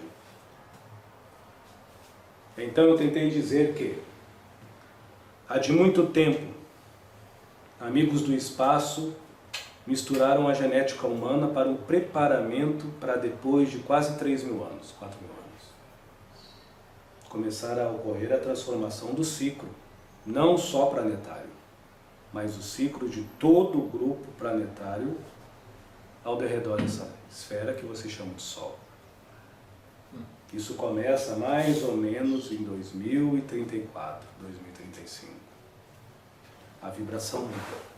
Então eu tentei dizer que, há de muito tempo, amigos do espaço misturaram a genética humana para um preparamento para depois de quase 3.000 anos, 4.000 anos. Começar a ocorrer a transformação do ciclo, não só planetário, mas o ciclo de todo o grupo planetário ao redor dessa esfera que você chama de Sol. Isso começa mais ou menos em 2034, 2035. A vibração muda.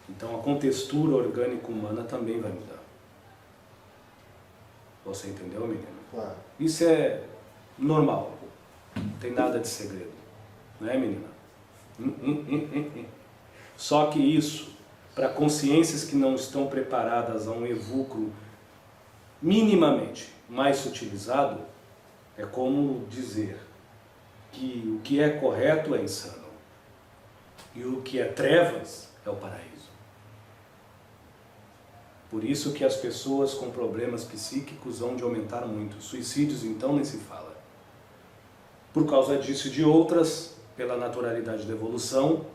Então a contextura orgânica humana também vai mudar. Você entendeu, menino? Claro. Isso é normal. Não tem nada de segredo. Não é, menina? Só que isso, para consciências que não estão preparadas a um evúculo minimamente mais sutilizado, é como dizer que o que é correto é insano e o que é trevas é o paraíso. Por isso que as pessoas com problemas psíquicos vão de aumentar muito. Suicídios, então, nem se fala. Por causa disso e de outras, pela naturalidade da evolução,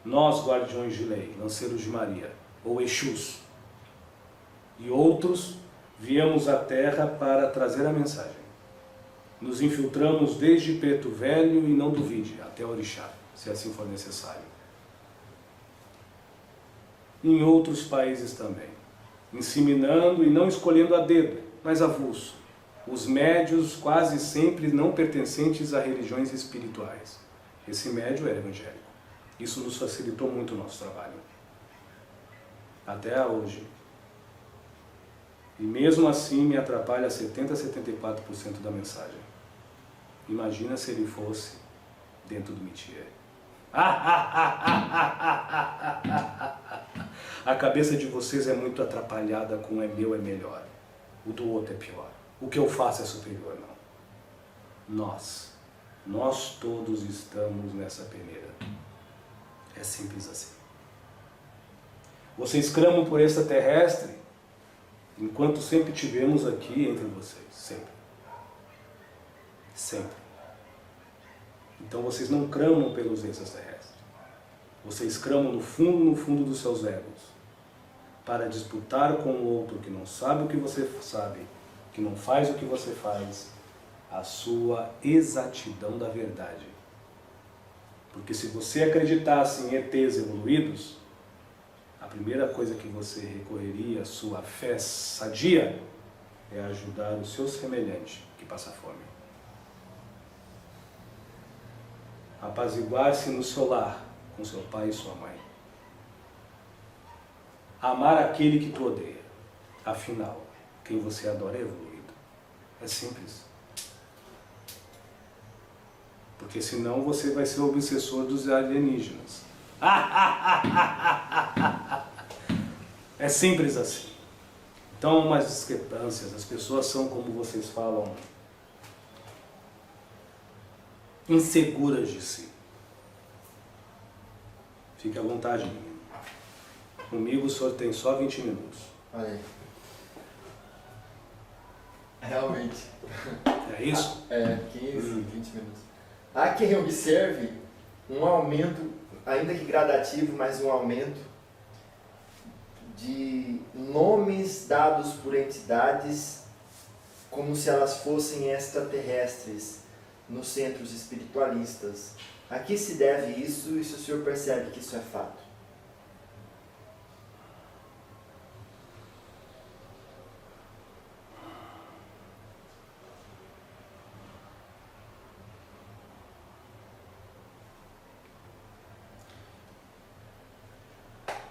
nós, guardiões de lei, lanceiros de Maria, ou Exus, e outros, viemos à Terra para trazer a mensagem. Nos infiltramos desde Preto Velho e não duvide, até Orixá, se assim for necessário. Em outros países também. Inseminando e não escolhendo a dedo, mas avulso. Os médios quase sempre não pertencentes a religiões espirituais. Esse médio era evangélico. Isso nos facilitou muito o nosso trabalho. Até hoje. E mesmo assim me atrapalha 70% a 74% da mensagem. Imagina se ele fosse dentro do métier. A cabeça de vocês é muito atrapalhada com é meu é melhor. O do outro é pior. O que eu faço é superior, não. Nós todos estamos nessa peneira. É simples assim. Vocês clamam por extraterrestre, enquanto sempre tivemos aqui entre vocês. Sempre. Sempre. Então vocês não clamam pelos extraterrestres. Vocês clamam no fundo dos seus egos, para disputar com o outro que não sabe o que você sabe, que não faz o que você faz, a sua exatidão da verdade. Porque se você acreditasse em ETs evoluídos, a primeira coisa que você recorreria à sua fé sadia é ajudar o seu semelhante que passa fome. Apaziguar-se no seu lar, com seu pai e sua mãe. Amar aquele que te odeia. Afinal, quem você adora é evoluído. É simples. Porque senão você vai ser o obsessor dos alienígenas. É simples assim. Então, há umas discrepâncias. As pessoas são, como vocês falam, inseguras de si. Fique à vontade, menino. Comigo o senhor tem só 20 minutos. Olha aí. Realmente. É isso? 15, 20 minutos. Há quem observe um aumento, ainda que gradativo, mas um aumento de nomes dados por entidades como se elas fossem extraterrestres nos centros espiritualistas. A que se deve isso e se o senhor percebe que isso é fato?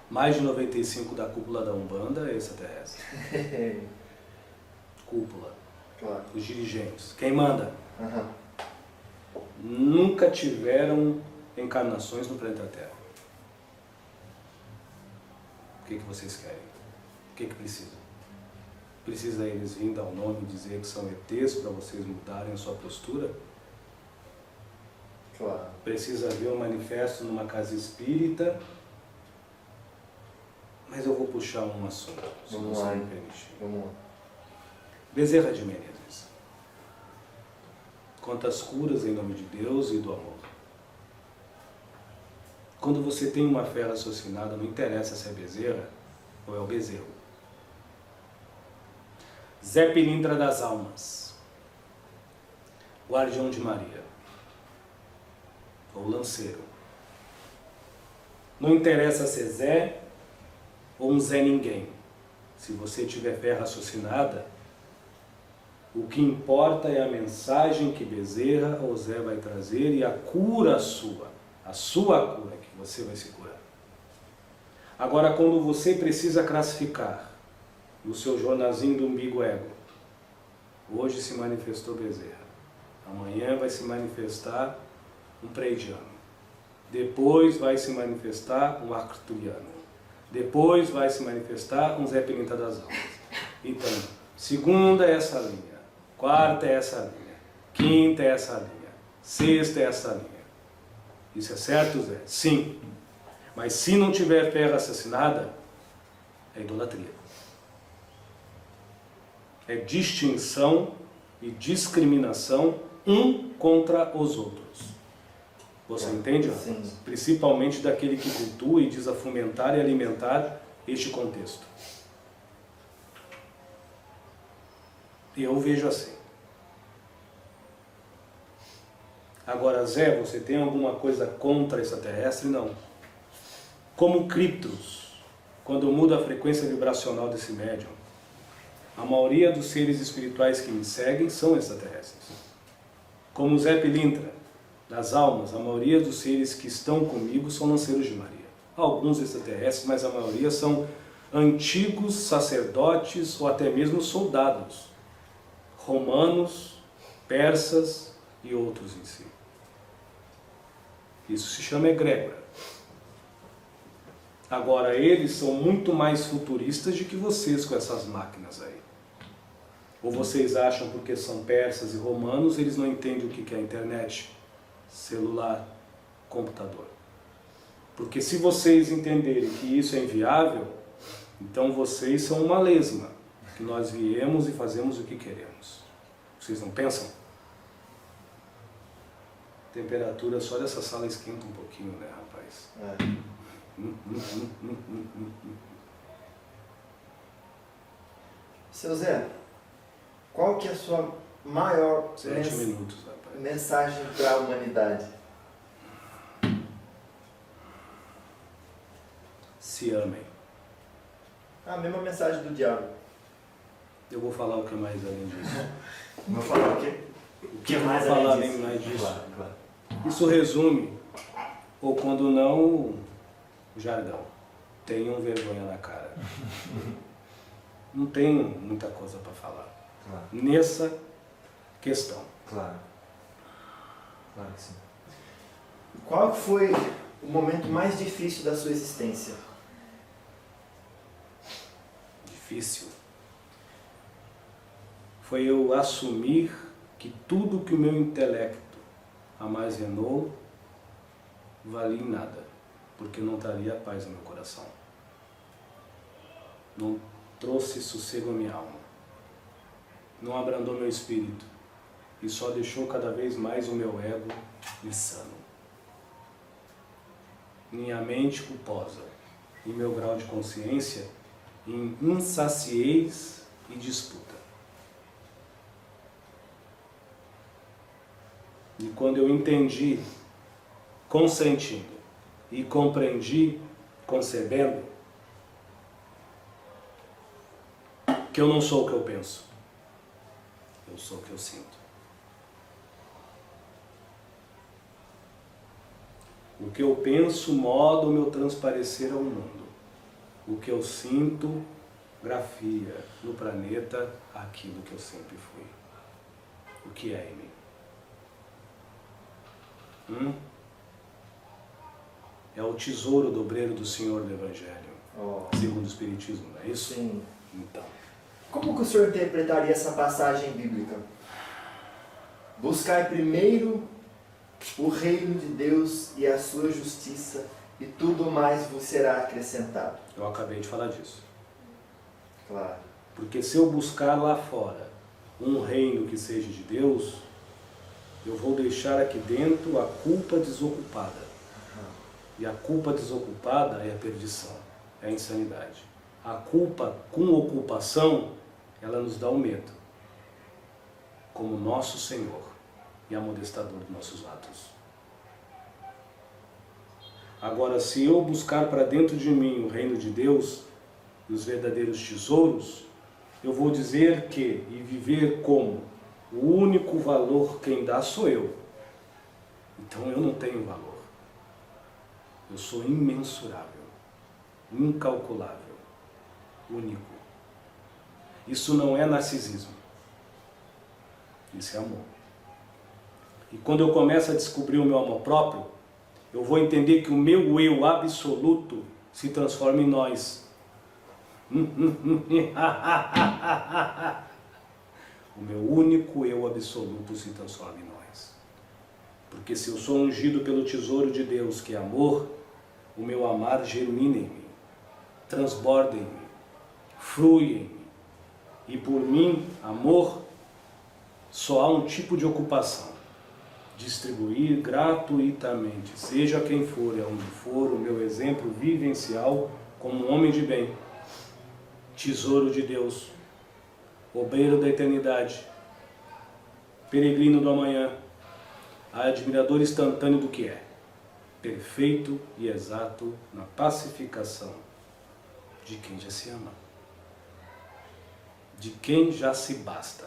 Mais de 95% da cúpula da Umbanda é extraterrestre. Cúpula. Claro. Os dirigentes. Quem manda? Uhum. Nunca tiveram encarnações no planeta Terra. O que vocês querem? O que precisam? Precisa eles virem dar o nome e dizer que são ETs para vocês mudarem a sua postura? Claro. Precisa ver um manifesto numa casa espírita? Mas eu vou puxar um assunto, se você me permitir. Vamos lá. Bezerra de Menezes. Quantas curas em nome de Deus e do amor. Quando você tem uma fé raciocinada, não interessa se é bezerra ou é o bezerro. Zé Pilintra das Almas, guardião de Maria, ou lanceiro. Não interessa se é Zé ou um Zé Ninguém. Se você tiver fé raciocinada, o que importa é a mensagem que Bezerra ou Zé vai trazer e a cura sua. A sua cura, que você vai se curar. Agora, quando você precisa classificar no seu jornalzinho do umbigo ego, hoje se manifestou Bezerra, amanhã vai se manifestar um preidiano, depois vai se manifestar um arcturiano, depois vai se manifestar um Zé Pilintra das Almas. Então, segunda é essa linha, quarta é essa linha, quinta é essa linha, sexta é essa linha. Isso é certo, Zé? Sim. Mas se não tiver fé raciocinada, é idolatria. É distinção e discriminação um contra os outros. Você entende? Sim. Principalmente daquele que cultua e diz a fomentar e alimentar este contexto. Eu vejo assim. Agora, Zé, você tem alguma coisa contra extraterrestre? Não. Como criptos, quando muda a frequência vibracional desse médium, a maioria dos seres espirituais que me seguem são extraterrestres. Como Zé Pilintra, das almas, a maioria dos seres que estão comigo são lanceiros de Maria. Alguns extraterrestres, mas a maioria são antigos sacerdotes ou até mesmo soldados, romanos, persas e outros em si. Isso se chama egrégora. Agora, eles são muito mais futuristas do que vocês com essas máquinas aí. Ou vocês acham porque são persas e romanos, eles não entendem o que é internet, celular, computador. Porque se vocês entenderem que isso é inviável, então vocês são uma lesma, que nós viemos e fazemos o que queremos. Vocês não pensam? A temperatura só dessa sala esquenta um pouquinho, né, rapaz? Seu Zé, qual que é a sua maior 7 minutos, rapaz. mensagem para a humanidade? Se amem. A mesma mensagem do diabo. Eu vou falar o que mais além disso. Vou falar o quê? O que mais falar além mais disso? Claro. Isso resume, ou quando não, o jargão. Tenham vergonha na cara. Não tem muita coisa para falar. Claro. Nessa questão. Claro que sim. Qual foi o momento mais difícil da sua existência? Difícil. Foi eu assumir que tudo que o meu intelecto armazenou valia em nada, porque não traria paz ao meu coração. Não trouxe sossego à minha alma. Não abrandou meu espírito e só deixou cada vez mais o meu ego insano. Minha mente culposa e meu grau de consciência em insaciez e disputa. E quando eu entendi, consentindo, e compreendi, concebendo, que eu não sou o que eu penso, eu sou o que eu sinto. O que eu penso molda o meu transparecer ao mundo. O que eu sinto grafia no planeta aquilo que eu sempre fui. O que é em mim? É o tesouro do obreiro do Senhor do Evangelho, segundo o Espiritismo, não é isso? Sim. Então, como que o senhor interpretaria essa passagem bíblica? Buscai primeiro o reino de Deus e a sua justiça, e tudo mais vos será acrescentado. eu acabei de falar disso. Claro. Porque se eu buscar lá fora um reino que seja de Deus, eu vou deixar aqui dentro a culpa desocupada. E a culpa desocupada é a perdição, é a insanidade. A culpa com ocupação, ela nos dá o medo, como nosso Senhor e amodestador dos nossos atos. Agora, se eu buscar para dentro de mim o reino de Deus e os verdadeiros tesouros, eu vou dizer que, e viver como, o único valor quem dá sou eu. Então eu não tenho valor. Eu sou imensurável, incalculável, único. Isso não é narcisismo. Isso é amor. E quando eu começo a descobrir o meu amor próprio, eu vou entender que o meu eu absoluto se transforma em nós. O meu único eu absoluto se transforma em nós. Porque se eu sou ungido pelo tesouro de Deus, que é amor, o meu amar germina em mim, transborda em mim, flui em mim. E por mim, amor, só há um tipo de ocupação: distribuir gratuitamente, seja quem for e aonde for, o meu exemplo vivencial como um homem de bem, tesouro de Deus, obreiro da eternidade, peregrino do amanhã, admirador instantâneo do que é, perfeito e exato na pacificação de quem já se ama, de quem já se basta.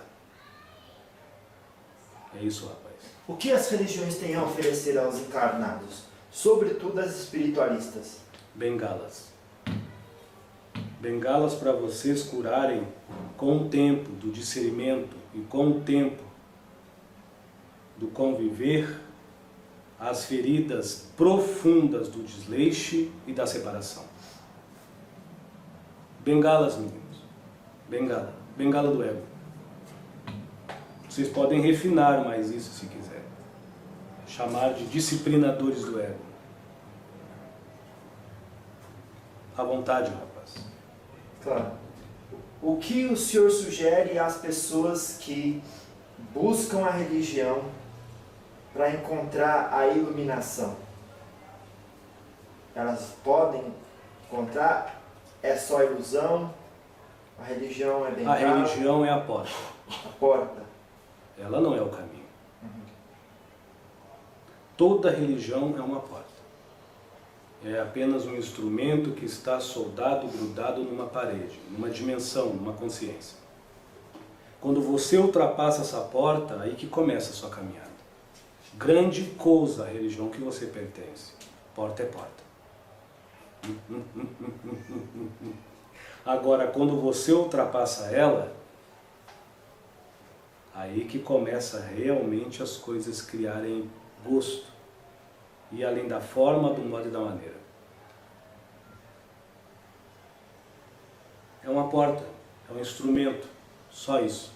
É isso, rapaz. O que as religiões têm a oferecer aos encarnados, sobretudo as espiritualistas? Bengalas. Bengalas para vocês curarem com o tempo do discernimento e com o tempo do conviver as feridas profundas do desleixo e da separação. Bengalas, meninos. Bengala. Bengala do ego. Vocês podem refinar mais isso se quiser. Chamar de disciplinadores do ego. À vontade, rapaz. Claro. O que o senhor sugere às pessoas que buscam a religião para encontrar a iluminação? Elas podem encontrar? É só ilusão? A religião é bengala? A religião é a porta. A porta. Ela não é o caminho. Toda religião é uma porta. É apenas um instrumento que está soldado, grudado numa parede, numa dimensão, numa consciência. Quando você ultrapassa essa porta, aí que começa a sua caminhada. Grande coisa a religião que você pertence. Porta é porta. Agora, quando você ultrapassa ela, aí que começa realmente as coisas criarem gosto. E além da forma, do modo e da maneira. É uma porta, é um instrumento, só isso.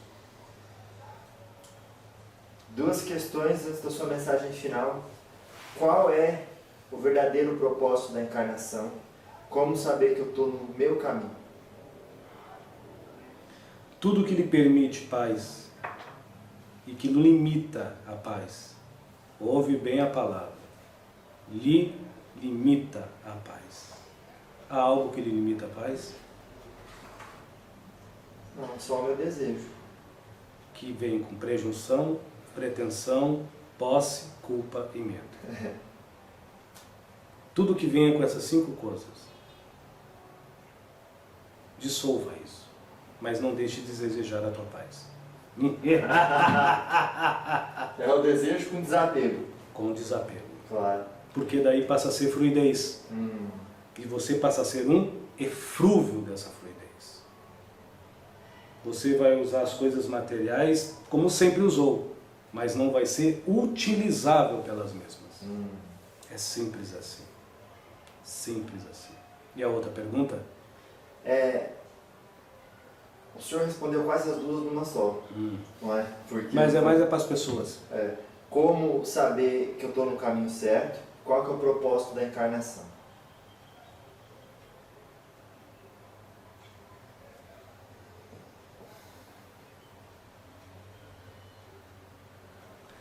Duas questões antes da sua mensagem final. Qual é o verdadeiro propósito da encarnação? Como saber que eu estou no meu caminho? Tudo que lhe permite paz e que limita a paz, ouve bem a palavra, lhe limita a paz. Há algo que lhe limita a paz? Não, só o meu desejo. Que vem com presunção, pretensão, posse, culpa e medo. Tudo que venha com essas 5 coisas, dissolva isso, mas não deixe de desejar a tua paz. É o desejo com desapego. Com desapego. Claro. Porque daí passa a ser fluidez. E você passa a ser um eflúvio dessa fluidez. Você vai usar as coisas materiais como sempre usou, mas não vai ser utilizável pelas mesmas. É simples assim. Simples assim. E a outra pergunta? O senhor respondeu quase as duas numa só, não é? Porque Mas é mais para as pessoas. Como saber que eu estou no caminho certo? Qual que é o propósito da encarnação?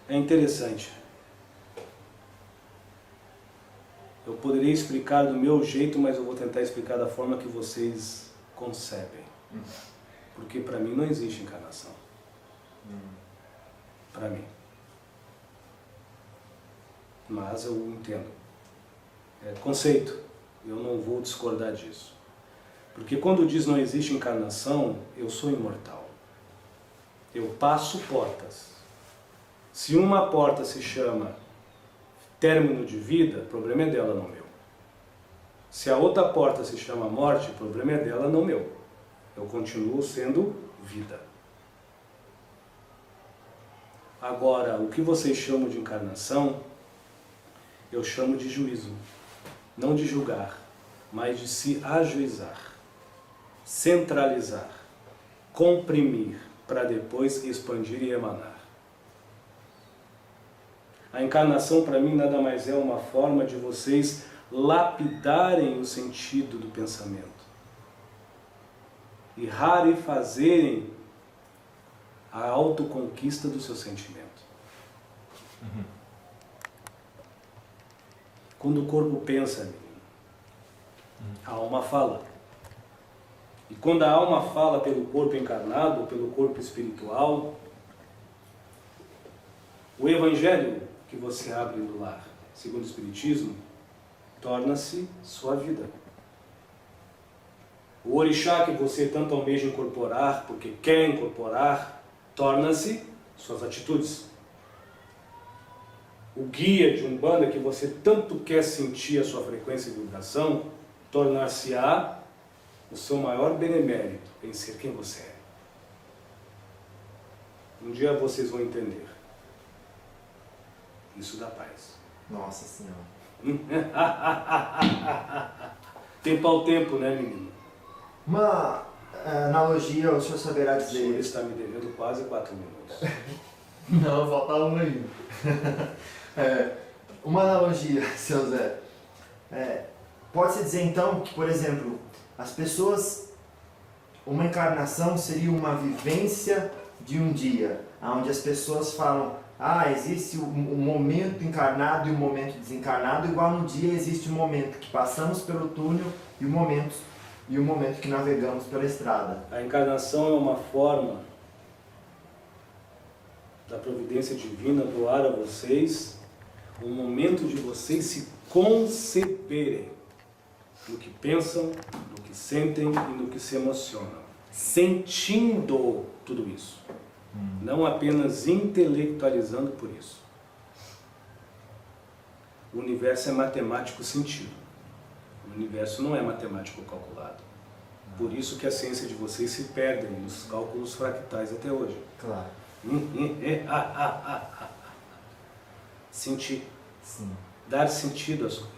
É interessante. Eu poderia explicar do meu jeito, mas eu vou tentar explicar da forma que vocês concebem. Porque para mim não existe encarnação. Para mim. Mas eu entendo. É conceito. Eu não vou discordar disso. Porque quando diz não existe encarnação, eu sou imortal. Eu passo portas. Se uma porta se chama término de vida, o problema é dela, não meu. Se a outra porta se chama morte, o problema é dela, não meu. Eu continuo sendo vida. Agora, o que vocês chamam de encarnação, eu chamo de juízo. Não de julgar, mas de se ajuizar. Centralizar. Comprimir, para depois expandir e emanar. A encarnação, para mim, nada mais é uma forma de vocês lapidarem o sentido do pensamento e rarefazerem a autoconquista do seu sentimento. Quando o corpo pensa, a alma fala. E quando a alma fala pelo corpo encarnado, pelo corpo espiritual, o evangelho que você abre no lar, segundo o Espiritismo, torna-se sua vida. O orixá que você tanto almeja incorporar, porque quer incorporar, torna-se suas atitudes. O guia de Umbanda que você tanto quer sentir a sua frequência e vibração, tornar-se-á o seu maior benemérito em ser quem você é. Um dia vocês vão entender. Isso dá paz. Nossa Senhora. Tempo ao tempo, né, menino? Uma analogia, o senhor saberá O senhor dizer... está me devendo quase 4 minutos. Não, falta um ainda. Uma analogia, seu Zé. Pode-se dizer então que, por exemplo, as pessoas... Uma encarnação seria uma vivência de um dia, onde as pessoas falam... existe um momento encarnado e um momento desencarnado, igual no dia existe um momento que passamos pelo túnel e um momento que navegamos pela estrada. A encarnação é uma forma da providência divina doar a vocês um momento de vocês se conceberem no que pensam, no que sentem e no que se emocionam, sentindo tudo isso. Não apenas intelectualizando por isso. O universo é matemático sentido. O universo não é matemático calculado. Por isso que a ciência de vocês se perde nos cálculos fractais até hoje. Claro. Sentir. Sim. Dar sentido às coisas.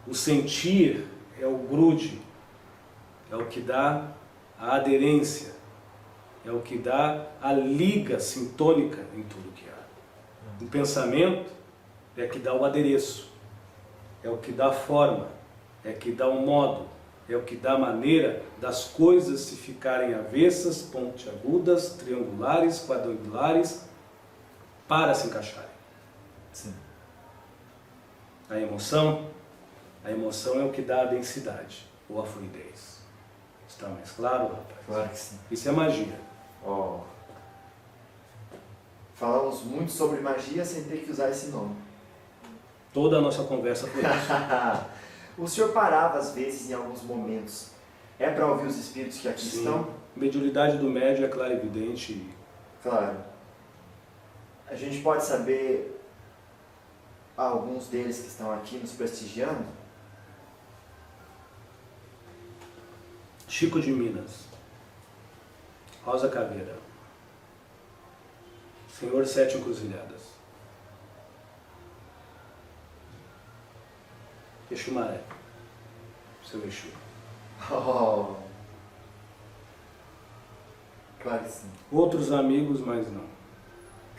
O sentir é o grude, é o que dá a aderência, é o que dá a liga sintônica em tudo que há. O pensamento é que dá o adereço, é o que dá a forma, é que dá o modo, é o que dá a maneira das coisas se ficarem avessas, pontiagudas, triangulares, quadrangulares, para se encaixarem. Sim. A emoção é o que dá a densidade, ou a fluidez. Está mais claro, rapaz? Claro que sim. Isso é magia. Falamos muito sobre magia sem ter que usar esse nome. Toda a nossa conversa foi isso. O senhor parava às vezes em alguns momentos. É para ouvir os espíritos que aqui Sim. estão? Mediunidade do médium é clarividente. Claro. A gente pode saber alguns deles que estão aqui nos prestigiando? Chico de Minas, Rosa Caveira, Senhor Sete Encruzilhadas, Exu Maré, seu Exu. Claro que sim. Outros amigos, mas não.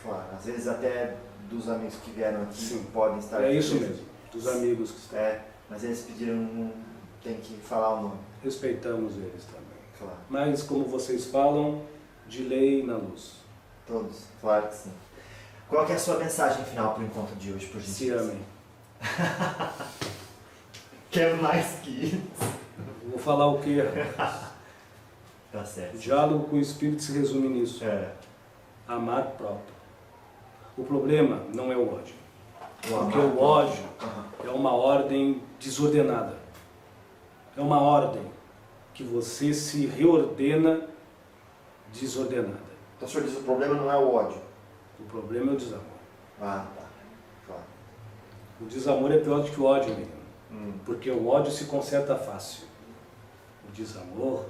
Claro, às vezes até dos amigos que vieram aqui Sim. podem estar É aqui isso mesmo, dos amigos que estão. Mas eles pediram, não tem que falar o nome. Respeitamos eles também. Claro. Mas, como vocês falam, de lei na luz. Todos, claro que sim. Qual que é a sua mensagem final para o encontro de hoje, por Se gentileza? amem. Quer mais que isso. Vou falar o quê? Tá certo. O diálogo com o Espírito se resume nisso. É. Amar próprio. O problema não é o ódio. Porque amar o ódio próprio. é uma ordem desordenada. É uma ordem que você se reordena desordenada. Então o senhor diz que o problema não é o ódio. O problema é o desamor. Ah, tá. Claro. O desamor é pior do que o ódio, menino. Porque o ódio se conserta fácil. O desamor...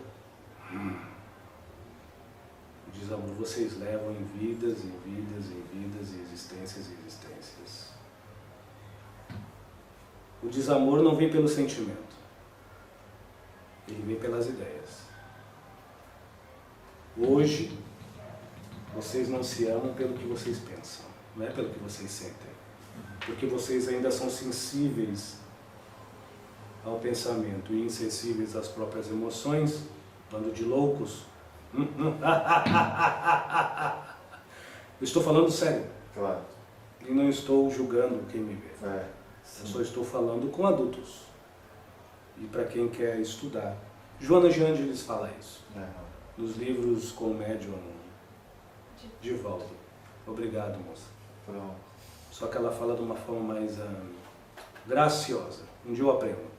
O desamor vocês levam em vidas, em vidas, em vidas, e existências e existências. O desamor não vem pelo sentimento. Ele vem pelas ideias. Hoje, vocês não se amam pelo que vocês pensam, não é pelo que vocês sentem. Porque vocês ainda são sensíveis ao pensamento e insensíveis às próprias emoções, bando de loucos. Eu estou falando sério. Claro. E não estou julgando quem me vê. Eu só estou falando com adultos. E para quem quer estudar. Joana de Ângeles fala isso. Nos livros com o médium Divaldo. Obrigado, moça. Pronto. Só que ela fala de uma forma mais graciosa. Um dia eu aprendo.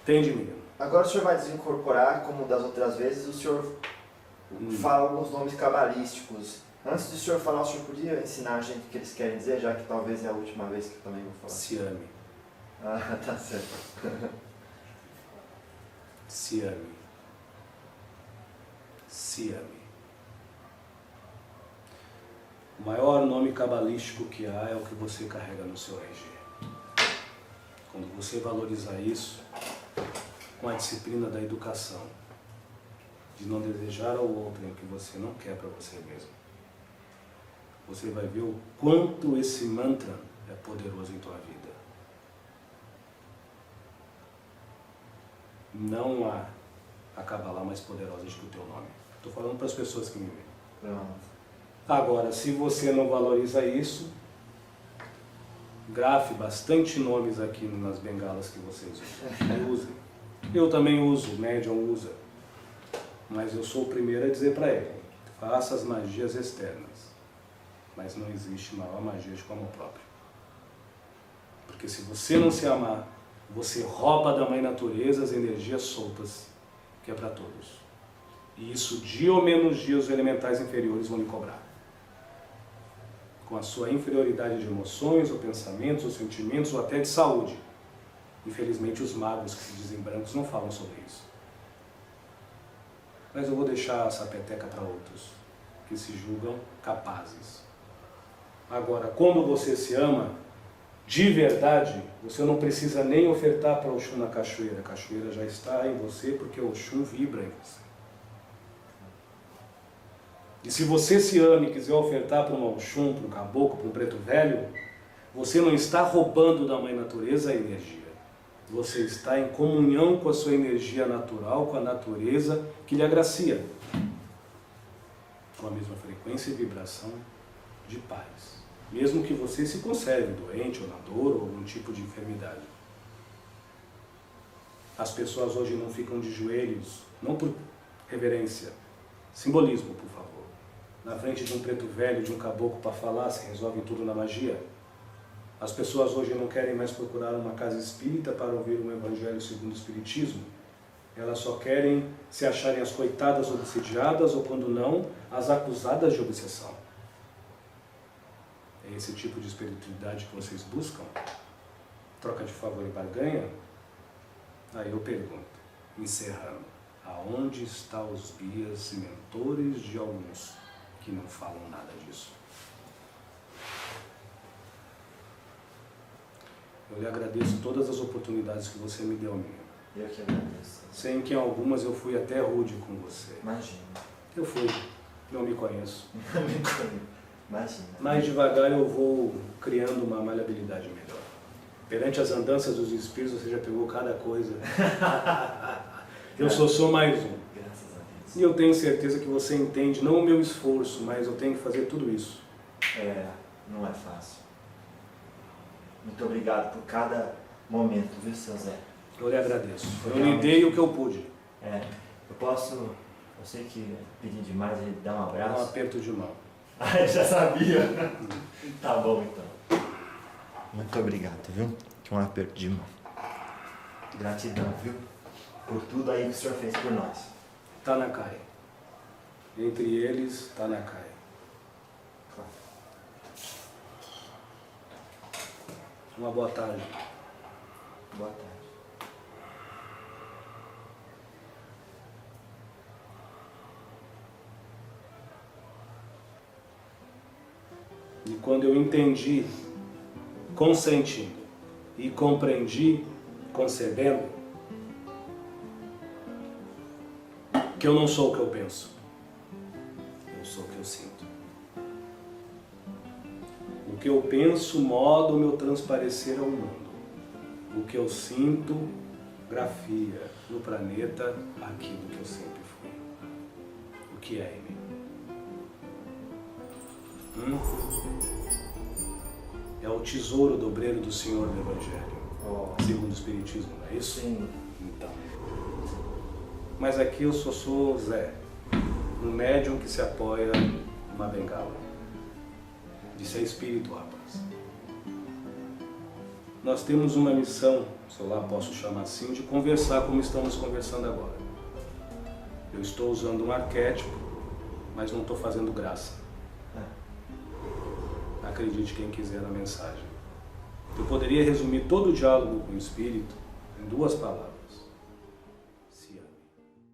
Entende, menino? Agora o senhor vai desincorporar, como das outras vezes, o senhor fala alguns nomes cabalísticos. Antes do senhor falar, o senhor podia ensinar a gente o que eles querem dizer, já que talvez é a última vez que eu também vou falar. Se ame. Ah, tá certo. Se ame. Se ame. O maior nome cabalístico que há é o que você carrega no seu RG. Quando você valorizar isso, com a disciplina da educação, de não desejar ao outro o que você não quer para você mesmo, você vai ver o quanto esse mantra é poderoso em tua vida. Não há a Kabbalah mais poderosa do que o teu nome. Estou falando para as pessoas que me veem. Pronto. Agora, se você não valoriza isso, grafe bastante nomes aqui nas bengalas que vocês usem. Eu também uso, o médium usa. Mas eu sou o primeiro a dizer para ele, faça as magias externas. Mas não existe maior magia de amor próprio. Porque se você não se amar, você rouba da mãe natureza as energias soltas, que é para todos. E isso, dia ou menos dia, os elementais inferiores vão lhe cobrar. Com a sua inferioridade de emoções, ou pensamentos, ou sentimentos, ou até de saúde. Infelizmente, os magos que se dizem brancos não falam sobre isso. Mas eu vou deixar essa peteca para outros, que se julgam capazes. Agora, quando você se ama, de verdade, você não precisa nem ofertar para o Oxum na cachoeira. A cachoeira já está em você, porque o Oxum vibra em você. E se você se ama e quiser ofertar para um Oxum, para um caboclo, para um preto velho, você não está roubando da mãe natureza a energia. Você está em comunhão com a sua energia natural, com a natureza que lhe agracia. Com a mesma frequência e vibração de paz. Mesmo que você se conserve doente ou na dor ou algum tipo de enfermidade. As pessoas hoje não ficam de joelhos, não por reverência, simbolismo, por favor. Na frente de um preto velho, de um caboclo para falar, se resolve tudo na magia. As pessoas hoje não querem mais procurar uma casa espírita para ouvir um evangelho segundo o espiritismo. Elas só querem se acharem as coitadas obsediadas ou, quando não, as acusadas de obsessão. É esse tipo de espiritualidade que vocês buscam? Troca de favor e barganha? Aí eu pergunto, encerrando, aonde estão os guias e mentores de alguns que não falam nada disso? Eu lhe agradeço todas as oportunidades que você me deu, menino. Eu que agradeço. Sei que em algumas eu fui até rude com você. Imagina. Eu fui, não me conheço. Imagina. Mais devagar eu vou criando uma maleabilidade melhor. Perante as andanças dos espíritos, você já pegou cada coisa. Eu só sou mais um. Graças a Deus. E eu tenho certeza que você entende, não o meu esforço, mas eu tenho que fazer tudo isso. Não é fácil. Muito obrigado por cada momento, viu, seu Zé? Eu lhe agradeço. Eu lhe dei o que eu pude. Eu posso, eu sei que pedir demais, ele dá um abraço. Um aperto de mão. Ah, eu já sabia. Tá bom, então. Muito obrigado, viu? Que um aperto de mão. Gratidão, viu? Por tudo aí que o senhor fez por nós. Tanakai. Entre eles, Tanakai. Claro. Uma boa tarde. Boa tarde. E quando eu entendi, consentindo, e compreendi, concebendo, que eu não sou o que eu penso, eu sou o que eu sinto. O que eu penso moda o meu transparecer ao mundo. O que eu sinto grafia no planeta aquilo que eu sempre fui. O que é em mim? É o tesouro do obreiro do Senhor do Evangelho, segundo o Espiritismo, não é isso? Sim. Então. Mas aqui eu só sou Zé, um médium que se apoia numa bengala. De ser espírito, rapaz. Nós temos uma missão, se eu lá posso chamar assim, de conversar como estamos conversando agora. Eu estou usando um arquétipo, mas não estou fazendo graça. Acredite quem quiser na mensagem. Eu poderia resumir todo o diálogo com o Espírito em 2 palavras.